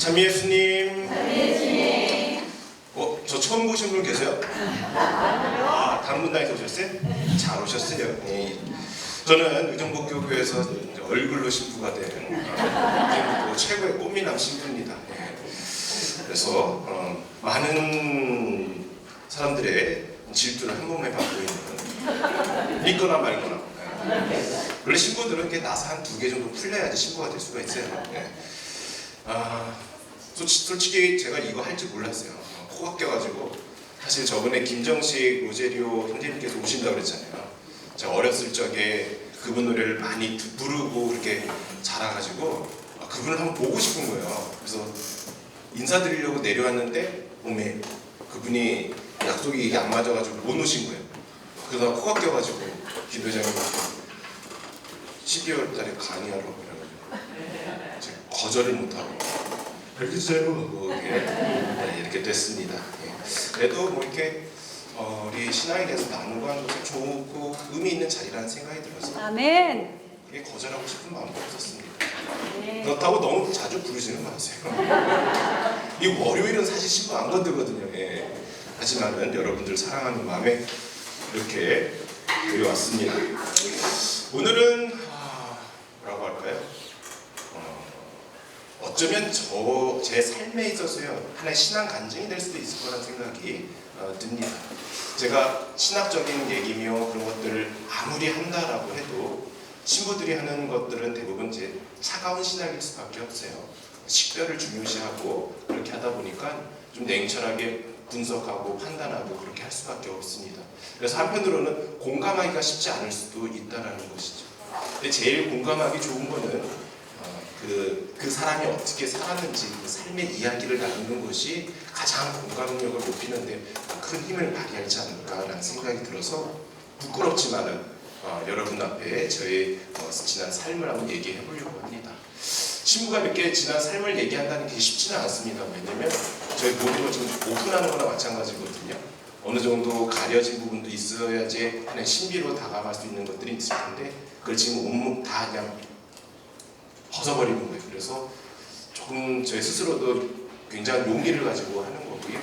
참예수님. 참예수님. 저 처음 보신 분 계세요? 다른 분당에서 오셨어요? 잘 오셨어요. 네. 저는 의정복교교에서 얼굴로 신부가 된 의정복교 최고의 꽃미남 신부입니다. 네. 그래서 많은 사람들의 질투를 한 몸에 받고 있는, 믿거나 말거나. 원래 신부들은 이렇게 나사 한 2개 정도 풀려야지 신부가 될 수가 있어요. 네. 솔직히 제가 이거 할 줄 몰랐어요. 코가 껴가지고. 사실 저번에 김정식 로제리오 형제님께서 오신다고 그랬잖아요. 제가 어렸을 적에 그분 노래를 많이 부르고 이렇게 자라가지고 그분을 한번 보고 싶은 거예요. 그래서 인사드리려고 내려왔는데 몸에 그분이 약속이 이게 안 맞아가지고 못 오신 거예요. 그러다가 코가 껴가지고 기도장님한테 12월 달에 강의하라고 그래가지고 제가 거절을 못하고 알겠어요. 이렇게 됐습니다. 그래도 뭐 이렇게 우리 신앙에 대해서 나누고 하는 것이 좋고 의미 있는 자리라는 생각이 들어서 아멘. 그게 거절하고 싶은 마음도 없었습니다. 네. 그렇다고 너무 자주 부르지는 마세요. 이 월요일은 사실 신부 안 건드거든요. 하지만은 여러분들 사랑하는 마음에 이렇게 드려왔습니다. 오늘은 뭐라고 할까요? 어쩌면 제 삶에 있어서요 하나의 신앙 간증이 될 수도 있을 거라는 생각이 듭니다. 제가 신학적인 얘기며 그런 것들을 아무리 한다라고 해도 신부들이 하는 것들은 대부분 제 차가운 신학일 수밖에 없어요. 식별을 중요시하고 그렇게 하다 보니까 좀 냉철하게 분석하고 판단하고 그렇게 할 수밖에 없습니다. 그래서 한편으로는 공감하기가 쉽지 않을 수도 있다는 것이죠. 근데 제일 공감하기 좋은 거는 그 사람이 어떻게 살았는지 그 삶의 이야기를 나누는 것이 가장 공감력을 높이는데 큰 힘을 발휘하지 않을까라는 생각이 들어서 부끄럽지만은 여러분 앞에 저의 지난 삶을 한번 얘기해 보려고 합니다. 친구가 몇 개 지난 삶을 얘기한다는 게 쉽지는 않습니다. 왜냐면 저희 모든 걸 지금 오픈하는 거나 마찬가지거든요. 어느 정도 가려진 부분도 있어야지 그냥 신비로 다가갈 수 있는 것들이 있을 텐데 그걸 지금 온몸 다 그냥 벗어버리는 거예요. 그래서 조금 제 스스로도 굉장한 용기를 가지고 하는 거고요.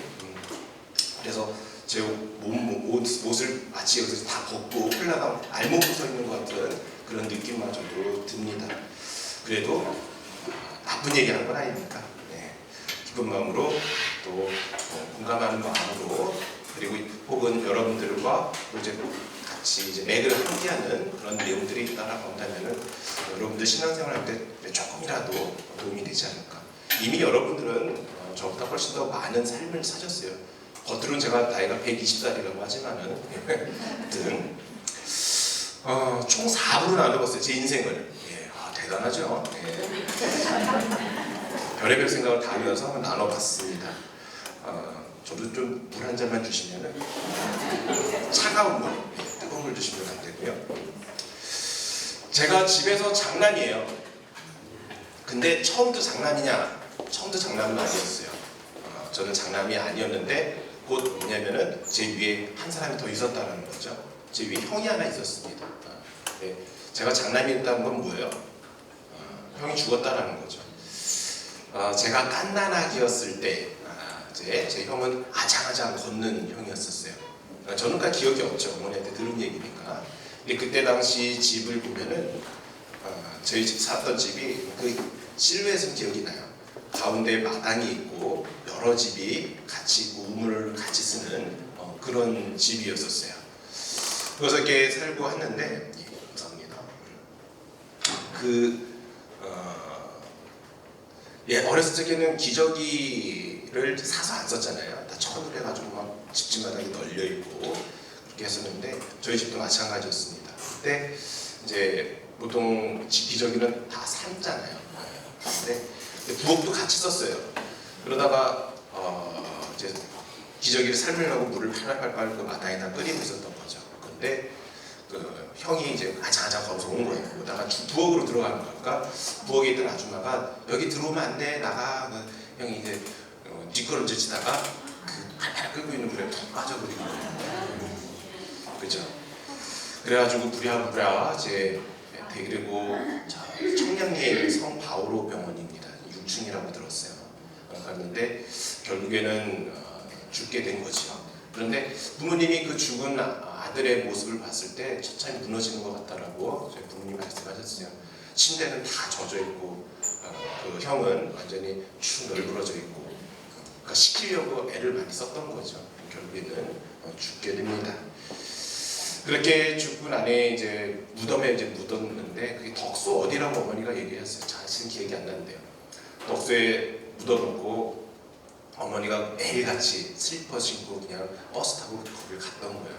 그래서 제 옷을 마치 여기서 다 벗고 홀라당 알몸으로 서 있는 것 같은 그런 느낌마저도 듭니다. 그래도 나쁜 얘기하는 건 아니니까 기쁜 마음으로 또 공감하는 마음으로 그리고 혹은 여러분들과 이제 같이 이제 맥을 함께하는 그런 내용들이 있다라고 한다면은 여러분들 신앙생활할 때 조금이라도 도움이 되지 않을까. 이미 여러분들은 저보다 훨씬 더 많은 삶을 사셨어요. 겉으로는 제가 나이가 120살이라고 하지만은 총 4부로 나눠봤어요. 제 인생을. 대단하죠. 별의별 생각을 다 하면서 한번 나눠봤습니다. 저도 좀 물 한 잔만 주시면은 차가운 물, 뜨거운 물 주시면 안 되고요. 제가 집에서 장남이에요. 근데 처음부터 장남이냐? 처음부터 장남은 아니었어요. 저는 장남이 아니었는데 곧 뭐냐면은 제 위에 한 사람이 더 있었다는 거죠. 제 위에 형이 하나 있었습니다. 제가 장남이었다는 건 뭐예요? 형이 죽었다라는 거죠. 제가 갓난아기였을 때 제 형은 아장아장 걷는 형이었었어요. 저는 다 기억이 없죠. 어머니한테 들은 얘기니까. 근데 그때 당시 집을 보면은 저희 집 살았던 집이 그 실루엣은 기억이 나요. 가운데 마당이 있고 여러 집이 같이 있고 우물을 같이 쓰는 그런 집이었었어요. 그래서 이렇게 살고 했는데 감사합니다. 어렸을 적에는 기저귀를 사서 안 썼잖아요. 다 천으로 해가지고 막 집집마당에 널려 있고 그렇게 했었는데 저희 집도 마찬가지였습니다. 그때 이제 보통 기저귀는 다 삶잖아요. 근데 부엌도 같이 썼어요. 그러다가 이제 기저귀를 삶으려고 물을 팔팔팔 그 마당에다 끓이고 있었던 거죠. 근데 그 형이 이제 아장아장 걸어서 온 거예요. 그러다가 부엌으로 들어가는 거니까 부엌에 있던 아줌마가 여기 들어오면 안 돼, 나가. 형이 이제 뒷걸음질 치다가 그 팔팔 끓고 있는 물에 푹 빠져버린 거예요. 그죠? 그래가지고 부랴부랴 그리고 청량리에 있는 성 바오로 병원입니다. 6층이라고 들었어요. 갔는데 결국에는 죽게 된 거죠. 그런데 부모님이 그 죽은 아들의 모습을 봤을 때 처참히 무너지는 것 같다라고 저희 부모님이 말씀하셨어요. 침대는 다 젖어 있고 그 형은 완전히 축 널브러져 있고, 그러니까 시키려고 애를 많이 썼던 거죠. 결국에는 죽게 됩니다. 그렇게 죽고 나니 이제 무덤에 이제 묻었는데, 그게 덕소 어디라고 어머니가 얘기했어요. 자신은 기억이 안 나는데요. 덕소에 묻어놓고 어머니가 매일같이 슬리퍼 신고 그냥 버스 타고 거길 갔던 거예요.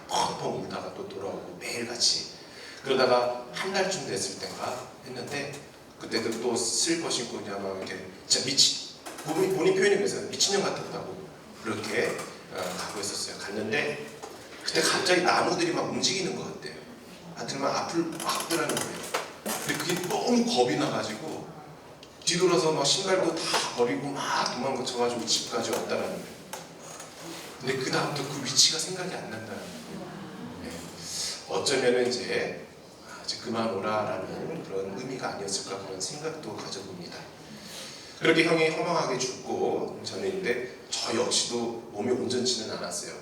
펑펑 울다가 또 돌아오고 매일같이. 그러다가 한 달쯤 됐을 때인가 했는데, 그때도 또 슬리퍼 신고 그냥 막 이렇게 진짜 본인 표현이 그랬어요. 미친년 같았다고 그렇게 가고 있었어요. 갔는데 그때 갑자기 나무들이 막 움직이는 것 같대요. 하여튼 막 앞을 막 뜨라는 거예요. 근데 그게 너무 겁이 나가지고 뒤돌아서 막 신발도 다 버리고 막 도망쳐가지고 집까지 왔다라는 거예요. 근데 그 다음부터 그 위치가 생각이 안 난다는 거예요. 네. 어쩌면은 이제 그만 오라라는 그런 의미가 아니었을까 그런 생각도 가져봅니다. 그렇게 형이 허망하게 죽고 전에인데 저 역시도 몸이 온전치는 않았어요.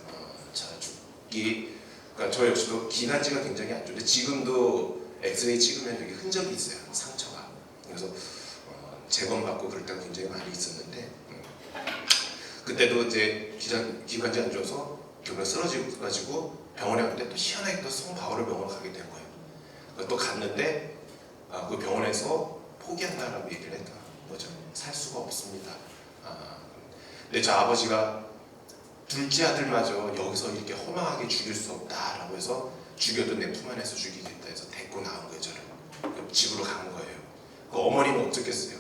그러니까 저 역시도 기관지가 굉장히 안 좋은데 지금도 엑스레이 찍으면 여기 흔적이 있어요. 상처가. 그래서 재검받고 그럴 때가 굉장히 많이 있었는데 그때도 이제 기관지 안 좋아서 결국에 쓰러져가지고 병원에 갔는데 또 희한하게 또 성바오를 병원을 가게 된 거예요. 또 갔는데 그 병원에서 포기한다라고 얘기를 했던 거죠. 살 수가 없습니다. 근데 저 아버지가 둘째 아들마저 여기서 이렇게 허망하게 죽일 수 없다라고 해서 죽여도 내 품 안에서 죽이겠다 해서 데리고 나온 거예요. 저를 집으로 간 거예요. 그 어머니는 어떻겠어요?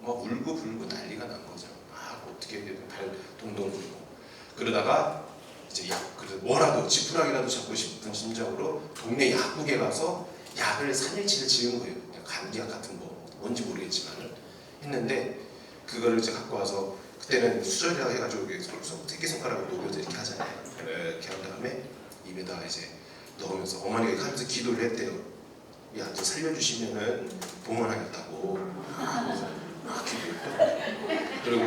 막 울고 불고 난리가 난 거죠. 어떻게 발 동동 굴고 그러다가 이제 그래서 뭐라도 지푸라기라도 잡고 싶은 심정으로 동네 약국에 가서 약을 3일치를 지은 거예요. 감기약 같은 거 뭔지 모르겠지만 했는데 그거를 이제 갖고 와서 그때는 수저에다가 해가지고 새끼손가락으로 녹여서 이렇게 하잖아요. 이렇게 한 다음에 입에다가 이제 넣으면서 어머니가 하면서 기도를 했대요. 이 아들 살려주시면은 봉헌하겠다고 기도했고 그리고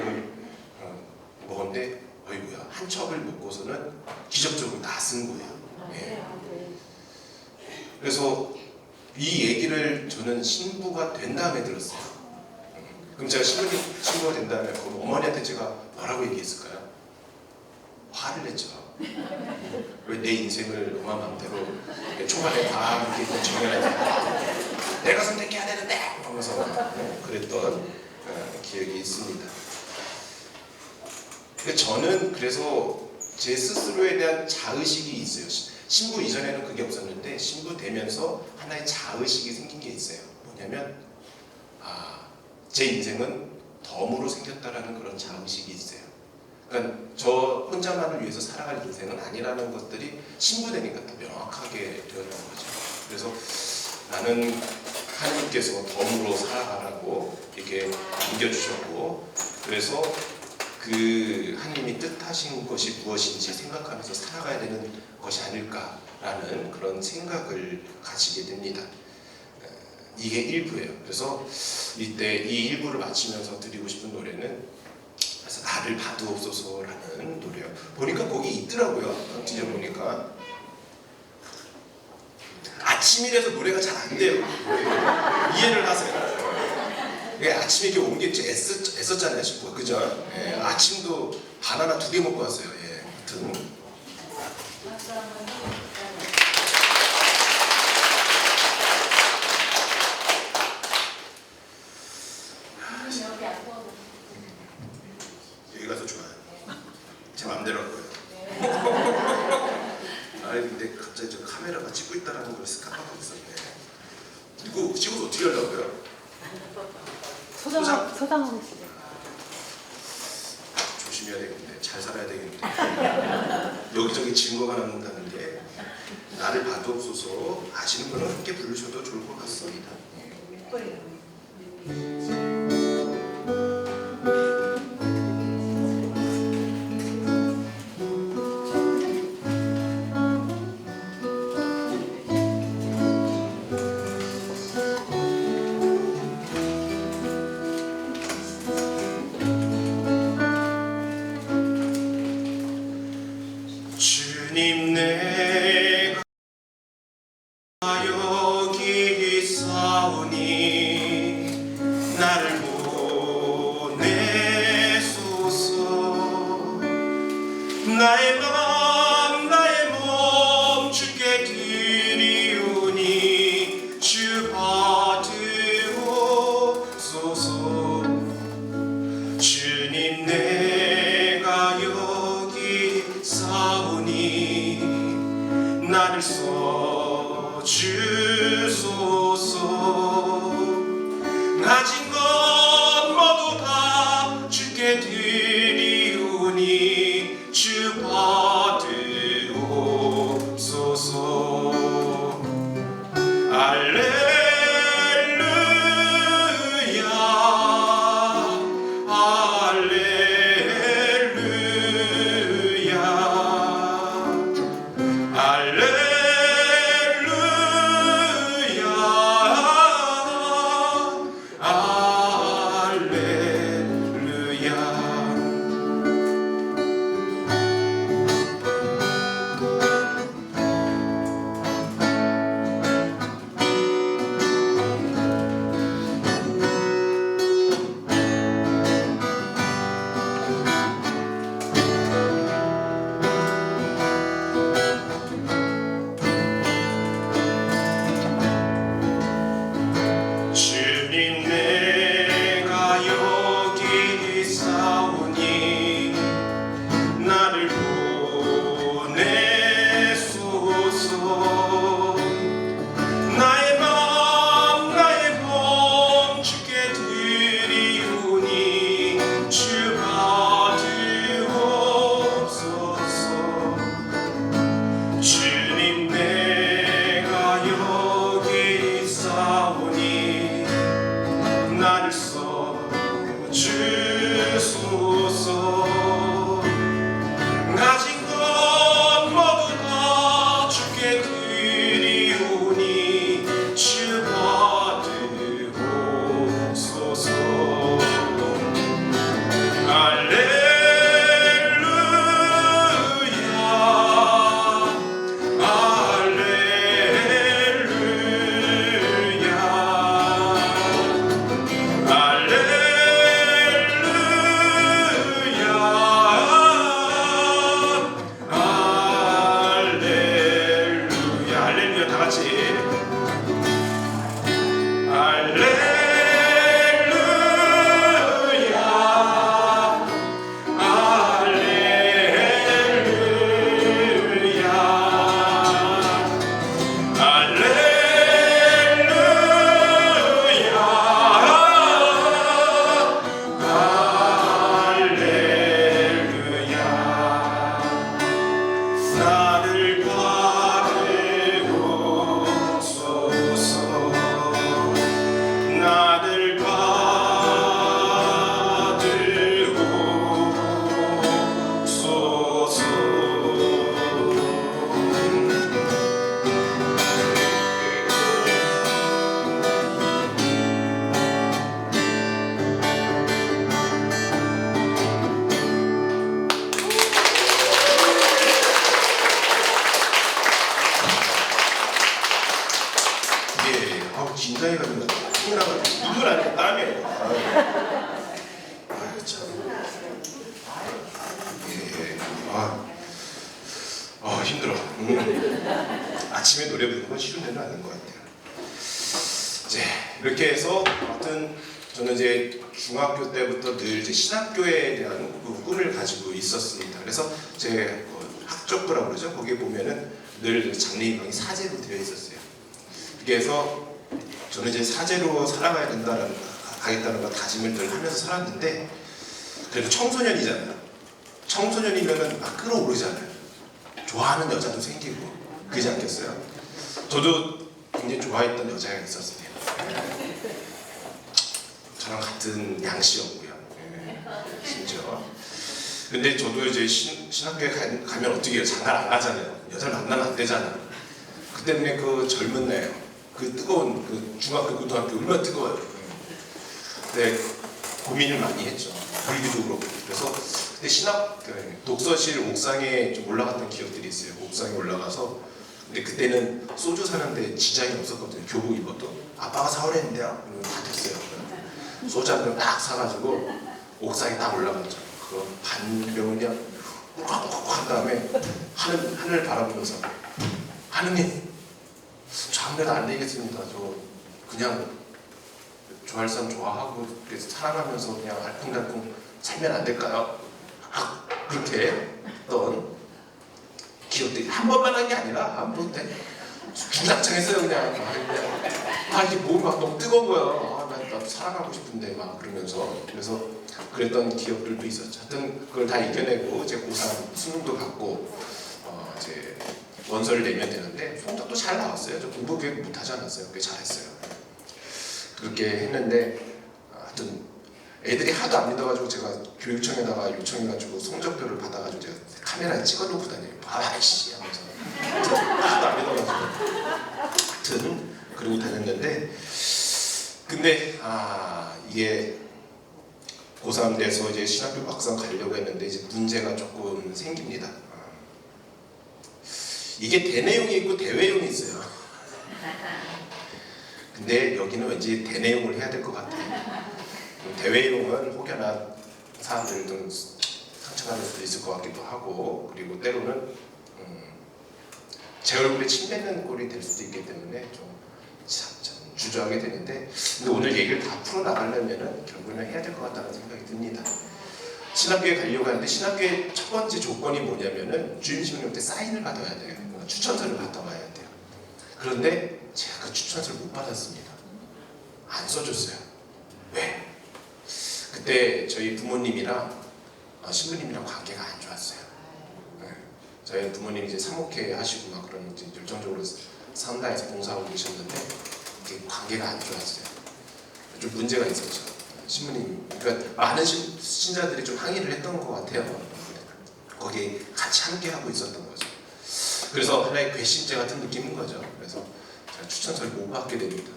먹었는데 어이구야 한 첩을 먹고서는 기적적으로 낫은 거예요. 예. 그래서 이 얘기를 저는 신부가 된 다음에 들었어요. 그럼 제가 신부가 된 다음에 그럼 어머니한테 제가 뭐라고 얘기했을까요? 화를 냈죠. 왜 내 인생을 엄마 마음대로 초반에 다 이렇게 정해놨지? 내가 선택해야 되는데! 하면서 그랬던 기억이 있습니다. 저는 그래서 제 스스로에 대한 자의식이 있어요. 신부 이전에는 그게 없었는데 신부 되면서 하나의 자의식이 생긴 게 있어요. 뭐냐면 제 인생은 덤으로 생겼다라는 그런 자의식이 있어요. 그러니까 저 혼자만을 위해서 살아갈 인생은 아니라는 것들이 신부 되니까 더 명확하게 되었던 거죠. 그래서 나는 하나님께서 덤으로 살아가라고 이렇게 안겨주셨고 그래서 그 하나님이 뜻하신 것이 무엇인지 생각하면서 살아가야 되는 것이 아닐까라는 그런 생각을 가지게 됩니다. 이게 1부예요. 그래서 이때 이 1부를 마치면서 드리고 싶은 노래는 그래서 나를 봐두옵소서라는 노래예요. 보니까 거기 있더라고요. 뒤져보니까 아침이라서 노래가 잘 안 돼요. 이해를 하세요. 아침에 이렇게 온 게 애썼잖아요, 싶고 그죠? 예, 아침도 바나나 2개 먹고 왔어요. 예, 아무튼 여기 가서 좋아요. 제 마음대로 할 거예요. 아니 근데 갑자기 저 카메라가 찍고 있다라는 걸 깜빡하고 있었네. 이거 찍어서 어떻게 하려고요? 소장하고 있어요. 조심해야 되겠네. 잘 살아야 되겠네. 여기저기 증거가 남는다는 게 나를 봐두옵소서 아시는 분은 함께 부르셔도 좋을 것 같습니다. 주님 내가 여기 있사오니 나를 보내소서. 나의 몸 주께 드리오니 주 받으옵소서. 주님 내가 여기 사오니 나를 써주소서. 가진 것 모두 다 주께 드리오니 주 받으옵소서. 할렐루야 할렐루야 할렐루야 할렐루야. 주님 내가 여기 있사오니 나를 보내소서. 나의 몸 주께 드리오니 주 받으옵소서. 주님 내가 여기 있사오니 나를 써주소서. 가진 것 모두 다 주께 드리오니 주 받으옵소서. 할렐루야 할렐루야 다 같이 나를 받으옵소서. 나를 받으옵소서. 이게 긴장해가지고 땀이라고 눈물 아니고 땀이에요. 아유 참. 예. 힘들어. 아침에 노래 부르는 건 쉬운 데는 아닌 것 같아요. 이제 이렇게 해서 아무튼 저는 이제 중학교 때부터 늘 이제 신학교에 대한 그 꿈을 가지고 있었습니다. 그래서 제 학적부라고 그러죠. 거기에 보면은 늘 장래희망이 사제로 되어 있었어요. 그래서 저는 이제 사제로 살아가야 가겠다는 거 다짐을 늘 하면서 살았는데, 그래도 청소년이잖아요. 청소년이면은 막 끌어오르잖아요. 좋아하는 여자도 생기고 그러지 않겠어요? 저도 굉장히 좋아했던 여자가 있었어요. 저랑 같은 양씨였고요. 심지어. 근데 저도 이제 신학교에 가면 어떻게 해요? 장가 안 가잖아요. 여자를 만나면 안 되잖아. 그 때문에 그 젊은 날, 그 뜨거운 그 중학교, 고등학교 얼마나 뜨거워요. 근데 고민을 많이 했죠. 불기도 그렇고. 그래서 그때 신학 독서실 옥상에 좀 올라갔던 기억들이 있어요. 옥상에 올라가서 근데 그때는 소주 사는데 지장이 없었거든요. 교복 입어도 아빠가 사오랬는데요. 그러면 다 됐어요. 소주 한 병 딱 사가지고 옥상에 딱 올라갔죠. 그거 반 병을 그냥 욱욱욱 한 다음에 하늘 바라보면서 하느님 저 아무래도 안 되겠습니다. 저 그냥 좋아할 사람 좋아하고 그래서 사랑하면서 그냥 알콩달콩 살면 안 될까요? 그렇게 했던 기억들이 한 번만 한 게 아니라 한 번 때 주장창 했어요. 그냥 이게 몸이 막 너무 뜨거운 거야. 나도 사랑하고 싶은데 막 그러면서 그래서 그랬던 기억들도 있었죠. 하여튼 그걸 다 이겨내고 이제 고3 수능도 받고 이제 원서를 내면 되는데 성적도 잘 나왔어요. 저 공부 계획 못 하지 않았어요. 꽤 잘했어요. 그렇게 했는데 하여튼 애들이 하도 안 믿어가지고 제가 교육청에다가 요청해가지고 성적표를 받아가지고 제가 카메라에 찍어놓고 다녀요. 아이씨 하면서 하도 안 믿어가지고 하여튼 그러고 다녔는데 근데 이게 고3 돼서 이제 신학교 막상 가려고 했는데 이제 문제가 조금 생깁니다. 이게 대내용이 있고 대외용이 있어요. 근데 여기는 왠지 대내용을 해야 될 것 같아요. 대외용은 혹여나 사람들 좀 상처받을 수도 있을 것 같기도 하고 그리고 때로는 제 얼굴에 침 뱉는 꼴이 될 수도 있기 때문에 좀 주저하게 되는데 근데 오늘 얘기를 다 풀어나가려면 결국에는 해야 될 것 같다는 생각이 듭니다. 신학교에 가려고 하는데 신학교의 첫 번째 조건이 뭐냐면은 주임신부님한테 사인을 받아야 돼요. 추천서를 받아와야 돼요. 그런데 제가 그 추천서를 못 받았습니다. 안 써줬어요. 왜? 그때 저희 부모님이랑 신부님이랑 관계가 안 좋았어요. 네. 저희 부모님이 이제 사목회 하시고 막 그런 이제 열정적으로 산다에서 봉사하고 계셨는데 관계가 안 좋았어요. 좀 문제가 있었죠. 신부님, 그러니까 많은 신자들이 좀 항의를 했던 것 같아요. 거기에 같이 함께 하고 있었던 거죠. 그래서 하나의 괘씸죄 같은 느낌인 거죠. 그래서 제가 추천서를 못 받게 됩니다.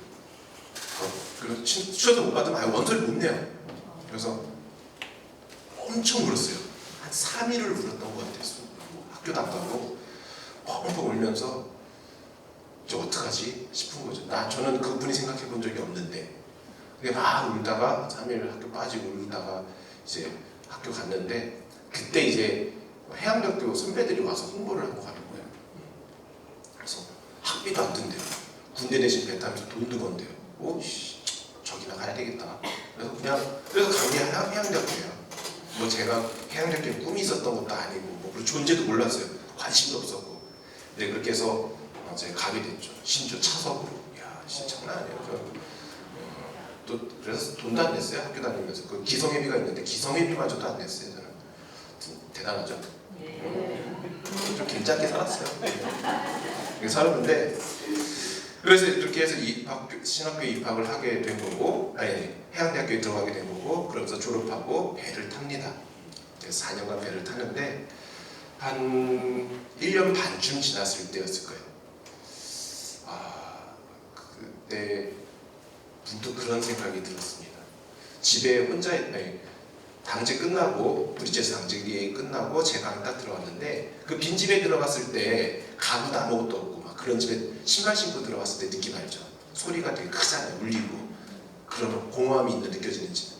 그리고 추천서 못 받으면 아예 원서를 못 내요. 그래서 엄청 울었어요. 한 3일을 울었던 것 같아요. 학교도 안 가고 펑펑 울면서 저 어떡하지 싶은 거죠. 저는 그분이 생각해 본 적이 없는데 근데 막 울다가 3일 학교 빠지고 울다가 이제 학교 갔는데 그때 이제 해양대학교 선배들이 와서 홍보를 하고 가는 거예요. 그래서 학비도 안 든대요. 군대 대신 배 타면서 돈도 건대요. 오씨 저기나 가야 되겠다. 그래서 간 게 해양대학교예요. 뭐 제가 해양대학교에 꿈이 있었던 것도 아니고 뭐 존재도 몰랐어요. 관심도 없었고. 근데 그렇게 해서 제가 가게 됐죠. 심지어 차석으로. 이야 진짜 장난 아니에요. 또 그래서 돈도 안 냈어요. 학교 다니면서 그 기성예비가 있는데 기성예비마저도 안 냈어요. 저는 대단하죠. 좀 괜찮게 살았어요. 살았는데 그래서 이렇게 해서 신학교에 입학을 하게 된 거고 해양대학교에 들어가게 된 거고 그러면서 졸업하고 배를 탑니다. 그래서 4년간 배를 타는데 한 1년 반쯤 지났을 때였을 거예요. 그때 문득 그런 생각이 들었습니다. 집에 혼자 당직 끝나고 브리체스 당직이 끝나고 제 방에 딱 들어갔는데 그 빈집에 들어갔을 때 가구도 아무것도 없고 막 그런 집에 신발 신고 들어갔을 때 느낌 알죠? 소리가 되게 크잖아요. 울리고 그런 공허함이 느껴지는 집.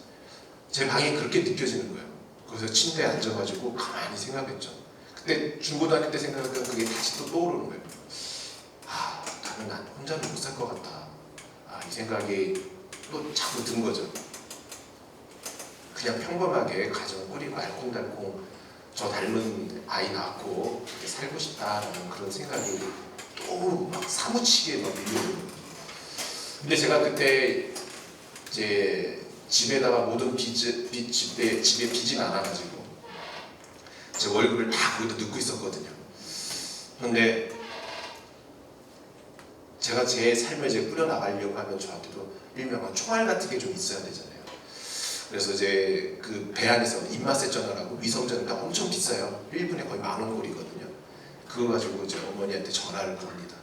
제 방이 그렇게 느껴지는 거예요. 그래서 침대에 앉아가지고 가만히 생각했죠. 그때 중고등학교 때 생각했던 그게 다시 또 떠오르는 거예요. 난 혼자는 못 살 것 같다. 이 생각이 또 자꾸 든 거죠. 그냥 평범하게 가정 꾸리고 알콩달콩 저 닮은 아이 낳고 살고 싶다라는 그런 생각이 또 막 사무치게 막 밀려오는 거예요. 근데 제가 그때 이제 집에다가 모든 집에 빚이 많아가지고 제 월급을 다 거기다 넣고 있었거든요. 그런데 제가 제 삶을 이제 꾸려나가려고 하면 저한테도 일명한 총알 같은 게 좀 있어야 되잖아요. 그래서 이제 그 배 안에서 입맛에 전화라고 위성전화 엄청 비싸요. 1분에 거의 10,000원꼴이거든요. 그거 가지고 이제 어머니한테 전화를 걸립니다.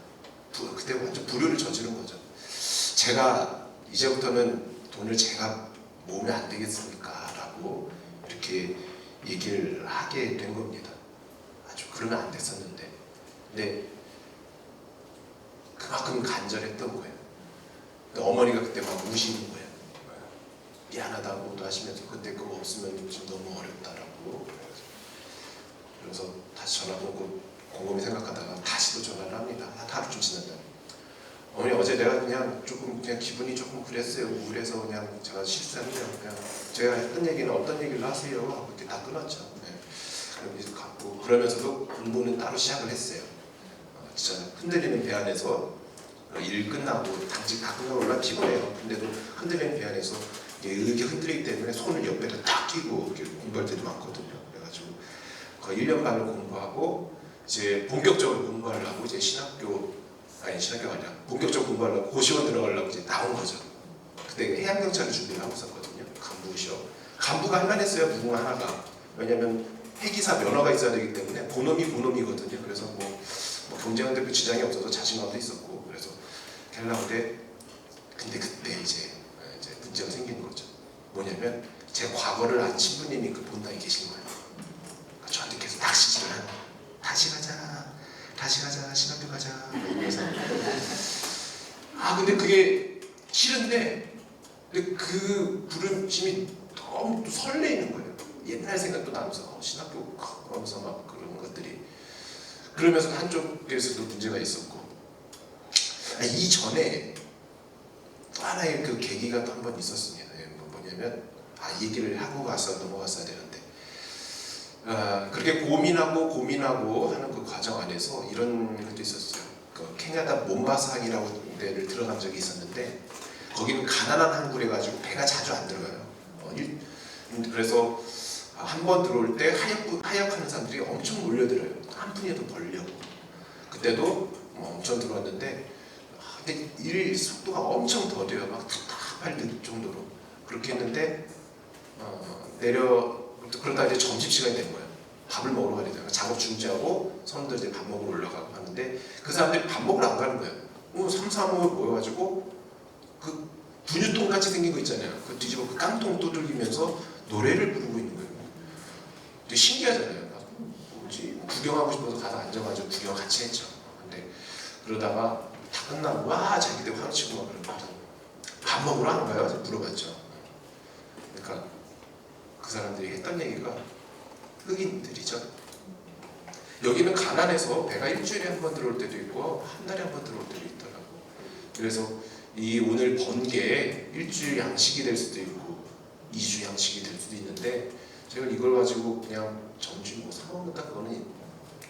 그때 완전 불효를 저지른 거죠. 제가 이제부터는 돈을 제가 모으면 안 되겠습니까? 라고 이렇게 얘기를 하게 된 겁니다. 아주 그러면 안 됐었는데, 근데 그만큼 간절했던 거예요. 어머니가 그때 막 우시는 거예요. 미안하다고도 하시면서 그때 그거 없으면 지금 너무 어렵다라고. 그래서 다시 전화 끊고 곰곰이 생각하다가 다시 또 전화를 합니다. 하루쯤 지났다. 어머니 어제 내가 그냥 기분이 조금 그랬어요. 우울해서 그냥 제가 실수했네요. 그냥 제가 했던 얘기는 어떤 얘기를 하세요? 하고 이렇게 다 끊었죠. 네. 그럼 갖고 그러면서도 공부는 따로 시작을 했어요. 진짜 흔들리는 배 안에서 일 끝나고 당직 다 끝나고 올라 피곤해요. 근데도 흔들리는 배 안에서 이렇게 흔들리기 때문에 손을 옆에다 딱 끼고 이렇게 공부할 때도 많거든요. 그래가지고 거의 1년 반을 공부하고 이제 본격적으로 공부를 하고 이제 신학교가 아니라 본격적으로 공부하려고 고시원 들어가려고 이제 나온 거죠. 그때 해양경찰을 준비를 하고 있었거든요. 간부 시험. 간부가 할만했어요. 무궁화 하나가. 왜냐면 해기사 면허가 있어야 되기 때문에 본업이거든요. 그래서 뭐 경쟁하는데 그 지장이 없어서 자신감도 있었고 그래서 하려는데 근데 그때 이제 문제가 생기는 거죠. 뭐냐면 제 과거를 안 신부님이 그 본당에 계신 거예요. 그러니까 저한테 계속 낚시질을 하는 거예요. 다시 가자 신학교 가자 이러면서 근데 그게 싫은데 근데 그 부름심이 너무 또 설레이는 거예요. 옛날 생각도 나면서 신학교 그러면서 막 그런 것들이 그러면서 한쪽에서도 문제가 있었고 이전에 또 하나의 그 계기가 또 한 번 있었습니다. 뭐냐면 이 얘기를 하고 넘어갔어야 되는데 그렇게 고민하고 하는 그 과정 안에서 이런 것도 있었어요. 그 케냐다 몬바상이라고 데를 들어간 적이 있었는데 거기는 가난한 항구래 가지고 배가 자주 안 들어가요. 그래서 한 번 들어올 때 하역하는 사람들이 엄청 몰려들어요. 한 푼이라도 벌려고. 그때도 엄청 들어왔는데 근데 일 속도가 엄청 더뎌요. 막 답답할 정도로 그렇게 했는데 그러다 이제 점심시간이 된 거예요. 밥을 먹으러 가야 되잖아요. 작업 중지하고 선원들 이제 밥 먹으러 올라가고 하는데 그 사람들이 밥 먹으러 안 가는 거예요. 3, 4, 5 모여가지고 그 분유통 같이 생긴 거 있잖아요. 그 뒤집어 그 깡통 두들기면서 노래를 부르고 있는 거예요. 되게 신기하잖아요. 뭐지? 구경하고 싶어서 가서 앉아가지고 구경 같이 했죠. 근데 그러다가 다 끝나고 자기들 화치고 막 그런 거죠. 밥 먹으러 안 가요? 물어봤죠. 그러니까 그 사람들이 했던 얘기가 흑인들이죠. 여기는 가난해서 배가 일주일에 한 번 들어올 때도 있고 한 달에 한 번 들어올 때도 있더라고. 그래서 이 오늘 번 게 일주일 양식이 될 수도 있고 2주 양식이 될 수도 있는데 제가 이걸 가지고 그냥 점심 사 먹는다 그거는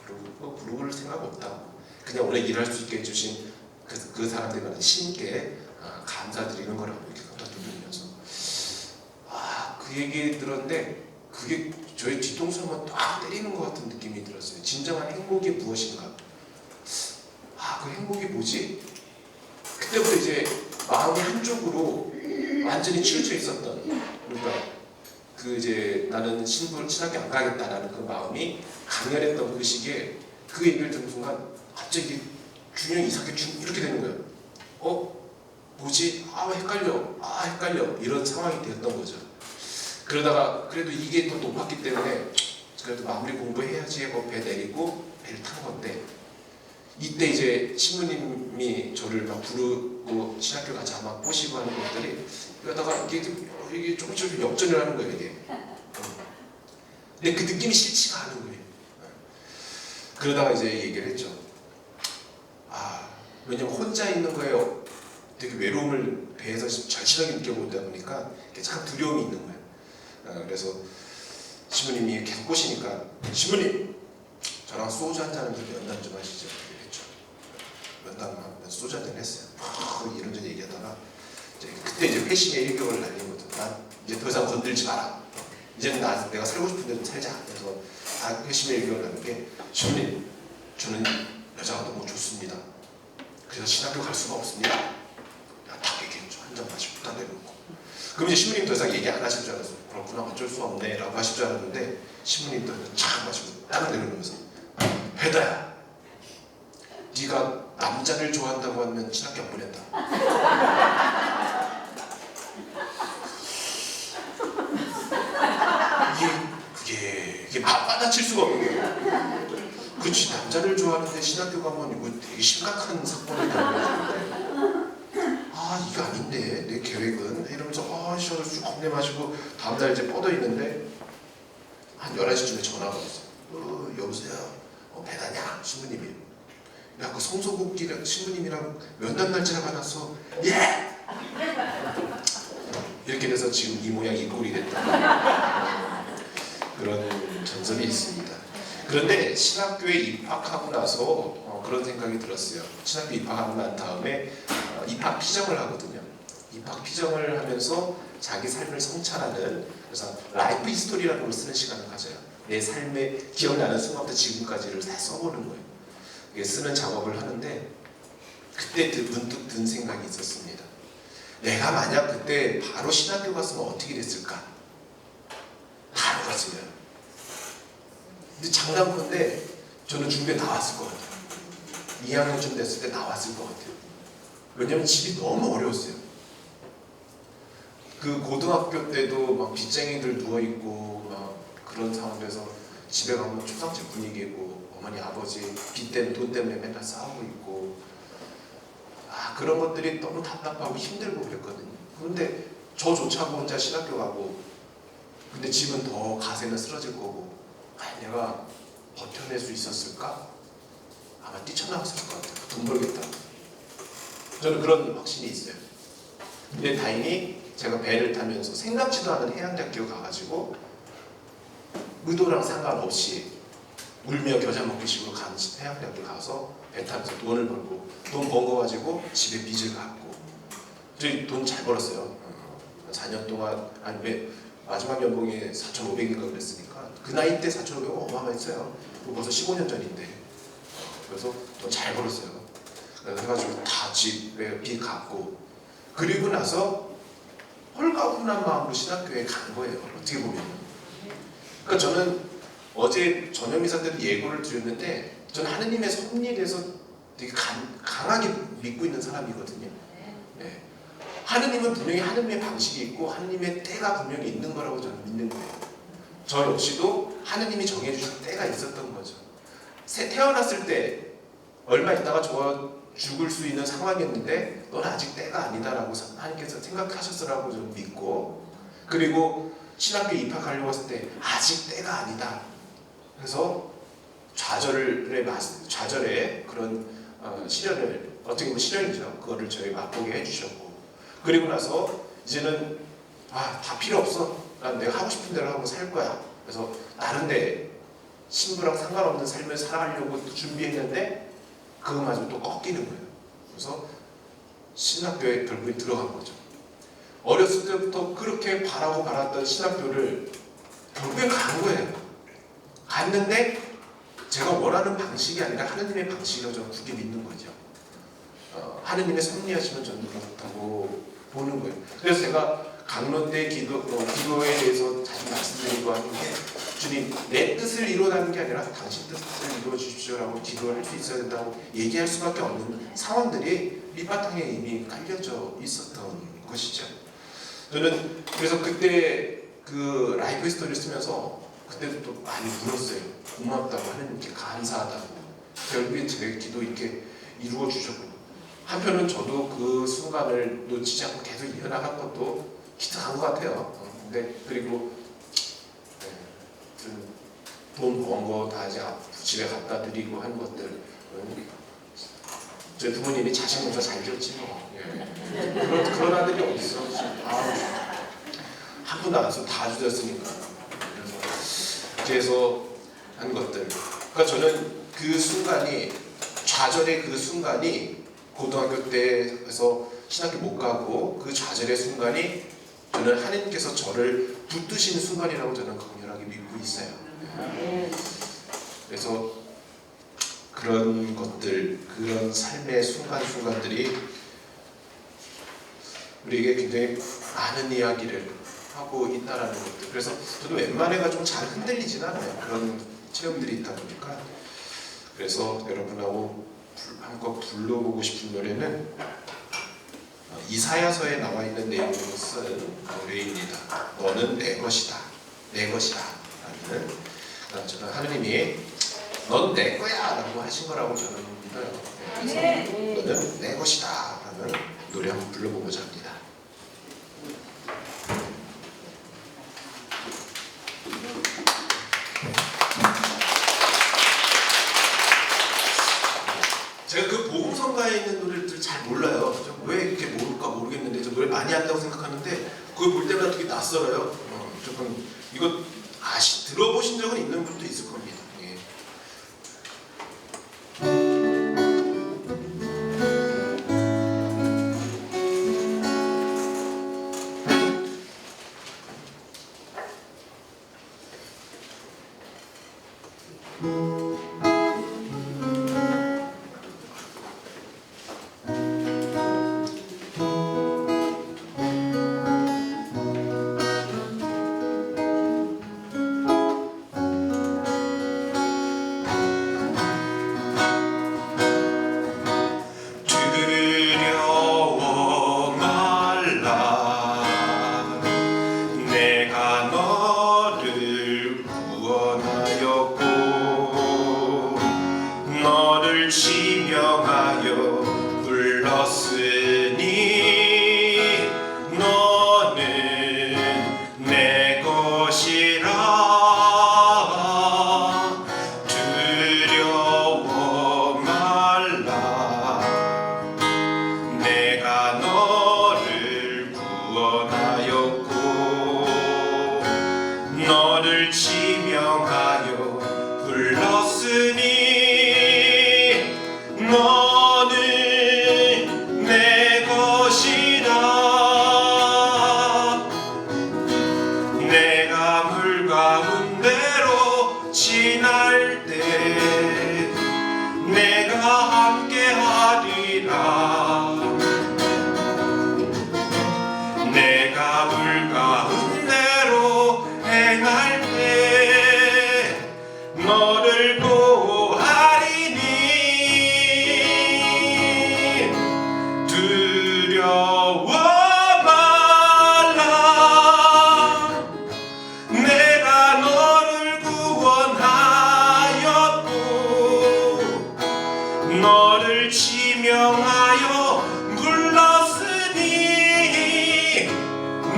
그리고 부를 생각 없다. 그냥 오늘 일할 수 있게 해주신 그 사람들과는 신께 감사드리는 거라고 이렇게 갖다 두드리면서 그 얘기 들었는데 그게 저의 뒤통수만 딱 때리는 것 같은 느낌이 들었어요. 진정한 행복이 무엇인가? 그 행복이 뭐지? 그때부터 이제 마음이 한쪽으로 완전히 치우쳐 있었던 그러니까 이제 나는 신학교 안 가겠다라는 그 마음이 강렬했던 그 시기에 그 얘기를 듣는 순간 갑자기 균형이 이상하게 이렇게 되는 거예요. 뭐지? 헷갈려 이런 상황이 되었던 거죠. 그러다가 그래도 이게 더 높았기 때문에 그래도 마무리 공부해야지 하고 배 내리고 배를 탄 건데 이때 이제 신부님이 저를 막 부르고 신학교 가자 막 꼬시고 하는 것들이 그러다가 이게 조금씩 역전을 하는 거예요 이게. 근데 그 느낌이 싫지가 않은 거예요. 그러다가 이제 얘기를 했죠. 왜냐면 혼자 있는 거예요. 되게 외로움을 배에서 절실하게 느껴보다 보니까 참 두려움이 있는 거예요. 그래서 신부님이 계속 꼬시니까 신부님 저랑 소주 한 잔을 연단 좀 하시죠. 그랬죠. 연단하면서 소주 한 잔 했어요. 이런저런 얘기하다가 그때 이제 회심의 일격을 날린 거죠. 난 이제 더 이상 건들지 마라. 이제는 내가 살고 싶은 대로 살자. 그래서 회심의 일격을 나는 게 신부님 저는 여자가 너무 좋습니다. 그래서 신학교 갈 수가 없습니다. 딱 얘기했죠. 한 잔 마시고 딱 내려놓고. 그럼 이제 신부님 더 이상 얘기 안 하실 줄 알았어요. 그렇구나 어쩔 수 없네 라고 하실 줄 알았는데 신부님도 착 마시고 딱 내려놓으면서 배다야 네가 남자를 좋아한다고 하면 신학교 안 보낸다. 그게 받아칠 수가 없는 거예요. 그치, 남자를 좋아하는데 신학교 가면 이거 되게 심각한 사건이 나오는 아, 이거 아닌데 내 계획은 이러면서 시원을 쭉 겁내 마시고 다음날 이제 뻗어 있는데 한 11시쯤에 전화가 왔어요. 여보세요, 배다냐? 신부님이. 야, 그 성소국기랑 신부님이랑 면담 날짜를 받았어. 예! 이렇게 돼서 지금 이 모양 이 꼴이 됐다. 그런 전설이 있습니다. 그런데 신학교에 입학하고 나서 그런 생각이 들었어요. 신학교 입학하고 난 다음에 입학 피정을 하거든요. 입학 피정을 하면서 자기 삶을 성찰하는, 그래서 라이프 히스토리라는 걸 쓰는 시간을 가져요. 내 삶에 기억나는 순간부터 지금까지를 다 써보는 거예요. 이게 쓰는 작업을 하는데 그때 문득 든 생각이 있었습니다. 내가 만약 그때 바로 신학교 갔으면 어떻게 됐을까? 바로 갔으면. 근데 장담컨대 저는 중대 나왔을 것 같아요. 2학년쯤 됐을 때 나왔을 것 같아요. 왜냐면 집이 너무 어려웠어요. 그 고등학교 때도 막 빚쟁이들 누워있고 막 그런 상황에서 집에 가면 초상집 분위기고 어머니 아버지 빚 때문에 돈 때문에 맨날 싸우고 있고 그런 것들이 너무 답답하고 힘들고 그랬거든요. 그런데 저조차도 혼자 신학교 가고 근데 집은 더 가세는 쓰러질 거고 내가 버텨낼 수 있었을까? 아마 뛰쳐나왔을 것 같아요. 돈 벌겠다. 저는 그런 확신이 있어요. 근데 다행히 제가 배를 타면서 생각지도 않은 해양대학교 가가지고 의도랑 상관없이 울며 겨자 먹기식으로 간 해양대학교 가서 배 타면서 돈을 벌고 돈 번 거 가지고 집에 빚을 갚고 저희 돈 잘 벌었어요. 4년 동안 마지막 연봉이 4,500인가 그랬으니까 그 나이 때 4,500은 어마어마했어요. 벌써 15년 전인데 그래서 돈 잘 벌었어요. 그래가지고 다 집에 빚 갚고 그리고 나서 홀가분한 마음으로 신학교에 간 거예요. 어떻게 보면. 그러니까 저는 어제 저녁 미사 때도 예고를 드렸는데 저는 하느님의 섭리에 대해서 되게 강하게 믿고 있는 사람이거든요. 네. 하느님은 분명히 하느님의 방식이 있고 하느님의 때가 분명히 있는 거라고 저는 믿는 거예요. 저 역시도 하느님이 정해주신 때가 있었던 거죠. 태어났을 때 얼마 있다가 죽을 수 있는 상황이었는데 넌 아직 때가 아니다라고 하나님께서 생각하셨으라고 저는 믿고 그리고 신학교에 입학하려고 했을 때 아직 때가 아니다. 그래서 좌절의 그런 시련을 어떻게 보면 시련이죠. 그거를 저희 맛보게 해주셨고 그리고 나서 이제는 다 필요 없어. 난 내가 하고 싶은 대로 하고 살 거야. 그래서 나름대로 신부랑 상관없는 삶을 살아가려고 준비했는데 그거마저 또 꺾이는 거예요. 그래서 신학교에 결국에 들어간 거죠. 어렸을 때부터 그렇게 바라고 바랐던 신학교를 결국엔 간 거예요. 갔는데 제가 원하는 방식이 아니라 하느님의 방식으로 저는 굳게 믿는 거죠. 하느님의 섭리하시면 저는 그렇다고 보는 거예요. 그래서 제가 강론 때 기도에 대해서 자주 말씀드리고 하는 게 주님 내 뜻을 이루어가는 게 아니라 당신 뜻을 이루어 주십시오라고 기도를 할 수 있어야 된다고 얘기할 수밖에 없는 상황들이 밑바탕에 이미 깔려져 있었던 것이죠. 저는 그래서 그때 그 라이프 히스토리를 쓰면서 그때도 또 많이 울었어요. 고맙다고 하느님께 감사하다고 결국엔 제 기도 이렇게 이루어 주셨고 한편은 저도 그 순간을 놓치지 않고 계속 이어나간 것도 기특한 것 같아요. 근데 그리고 돈 번 거 다 이제 집에 갖다 드리고 한 것들 저희 부모님이 자식 농사 잘 지었지 뭐. 그런 아들이 어딨어. 한 푼도 안 써 다 주셨으니까. 그래서 한 것들. 그러니까 저는 그 순간이 좌절의 그 순간이 고등학교 때에서 신학교 못 가고 그 좌절의 순간이 저는 하나님께서 저를 붙드시는 순간이라고 저는 강렬하게 믿고 있어요. 그래서 그런 것들, 그런 삶의 순간순간들이 우리에게 굉장히 많은 이야기를 하고 있다라는 것들. 그래서 저도 웬만해가 좀 잘 흔들리진 않아요. 그런 체험들이 있다 보니까. 그래서 여러분하고 한껏 불러보고 싶은 노래는 이사야서에 나와 있는 내용으로 쓴 노래입니다. 너는 내 것이다, 내 것이다 라는 저는 하느님이 넌 내 거야 라고 하신 거라고 저는 믿어요. 그래서 너는 내 것이다 라는 노래 한번 불러보고자 합니다. 제가 그 복음성가에 있는 노래들 잘 몰라요. 왜 이렇게 모를까 모르겠는데 저 노래 많이 한다고 생각하는데 그걸 볼 때마다 되게 낯설어요. 조금 이거 들어보신 적은 있는 분도 있을 겁니다. 예. 두려워 말라 내가 너를 구원하였고 너를 지명하여 불렀으니 너는 내 것이라 두려워 말라 내가 너를 구원하였고 너를 지명하여 불렀으니 너는 내 것이다 내가 물 가운데로 지날 때 내가 함께하리라 내가 물 가운데로 행할 때 너를 보호하리니 두려워 말라 내가 너를 구원하였고 너를 지명하여 불렀으니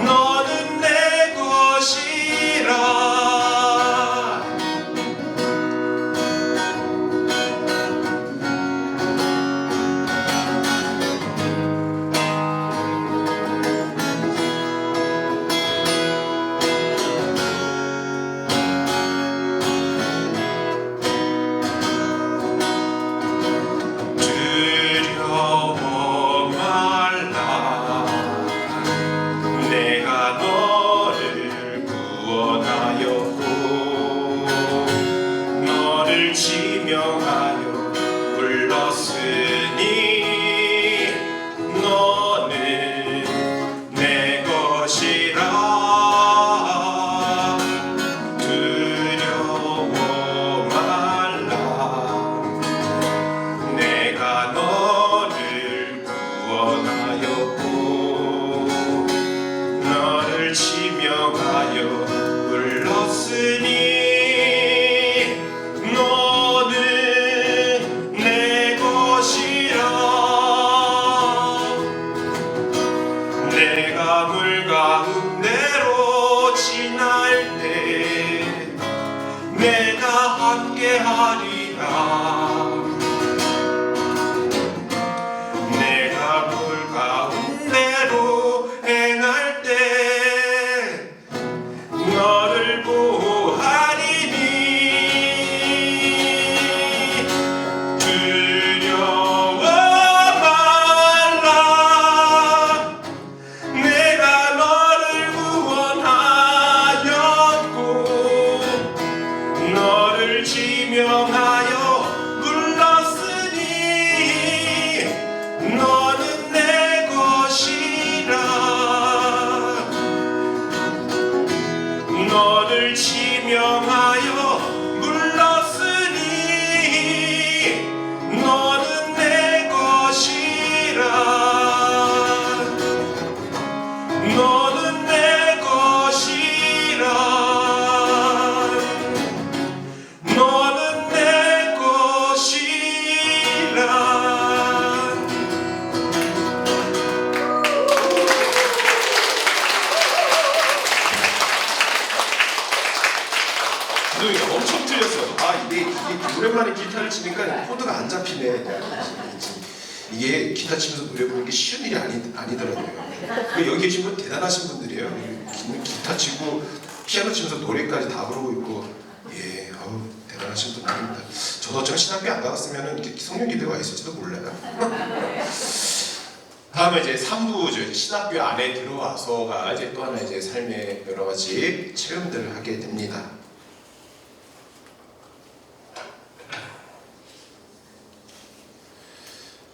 너는 내 것이라 두려워 이게 기타 치면서 노래 부르는 게 쉬운 일이 아니더라고요. 여기 계신 분 대단하신 분들이에요. 기타 치고 피아노 치면서 노래까지 다 부르고 있고, 예, 아우 대단하신 분들입니다. 저도 저 신학교 안 가봤으면 이렇게 성령 기대가 있을지도 몰라요. 다음에 이제 3부죠. 신학교 안에 들어와서가 이제 또 하나 이제 삶의 여러 가지 체험들을 하게 됩니다.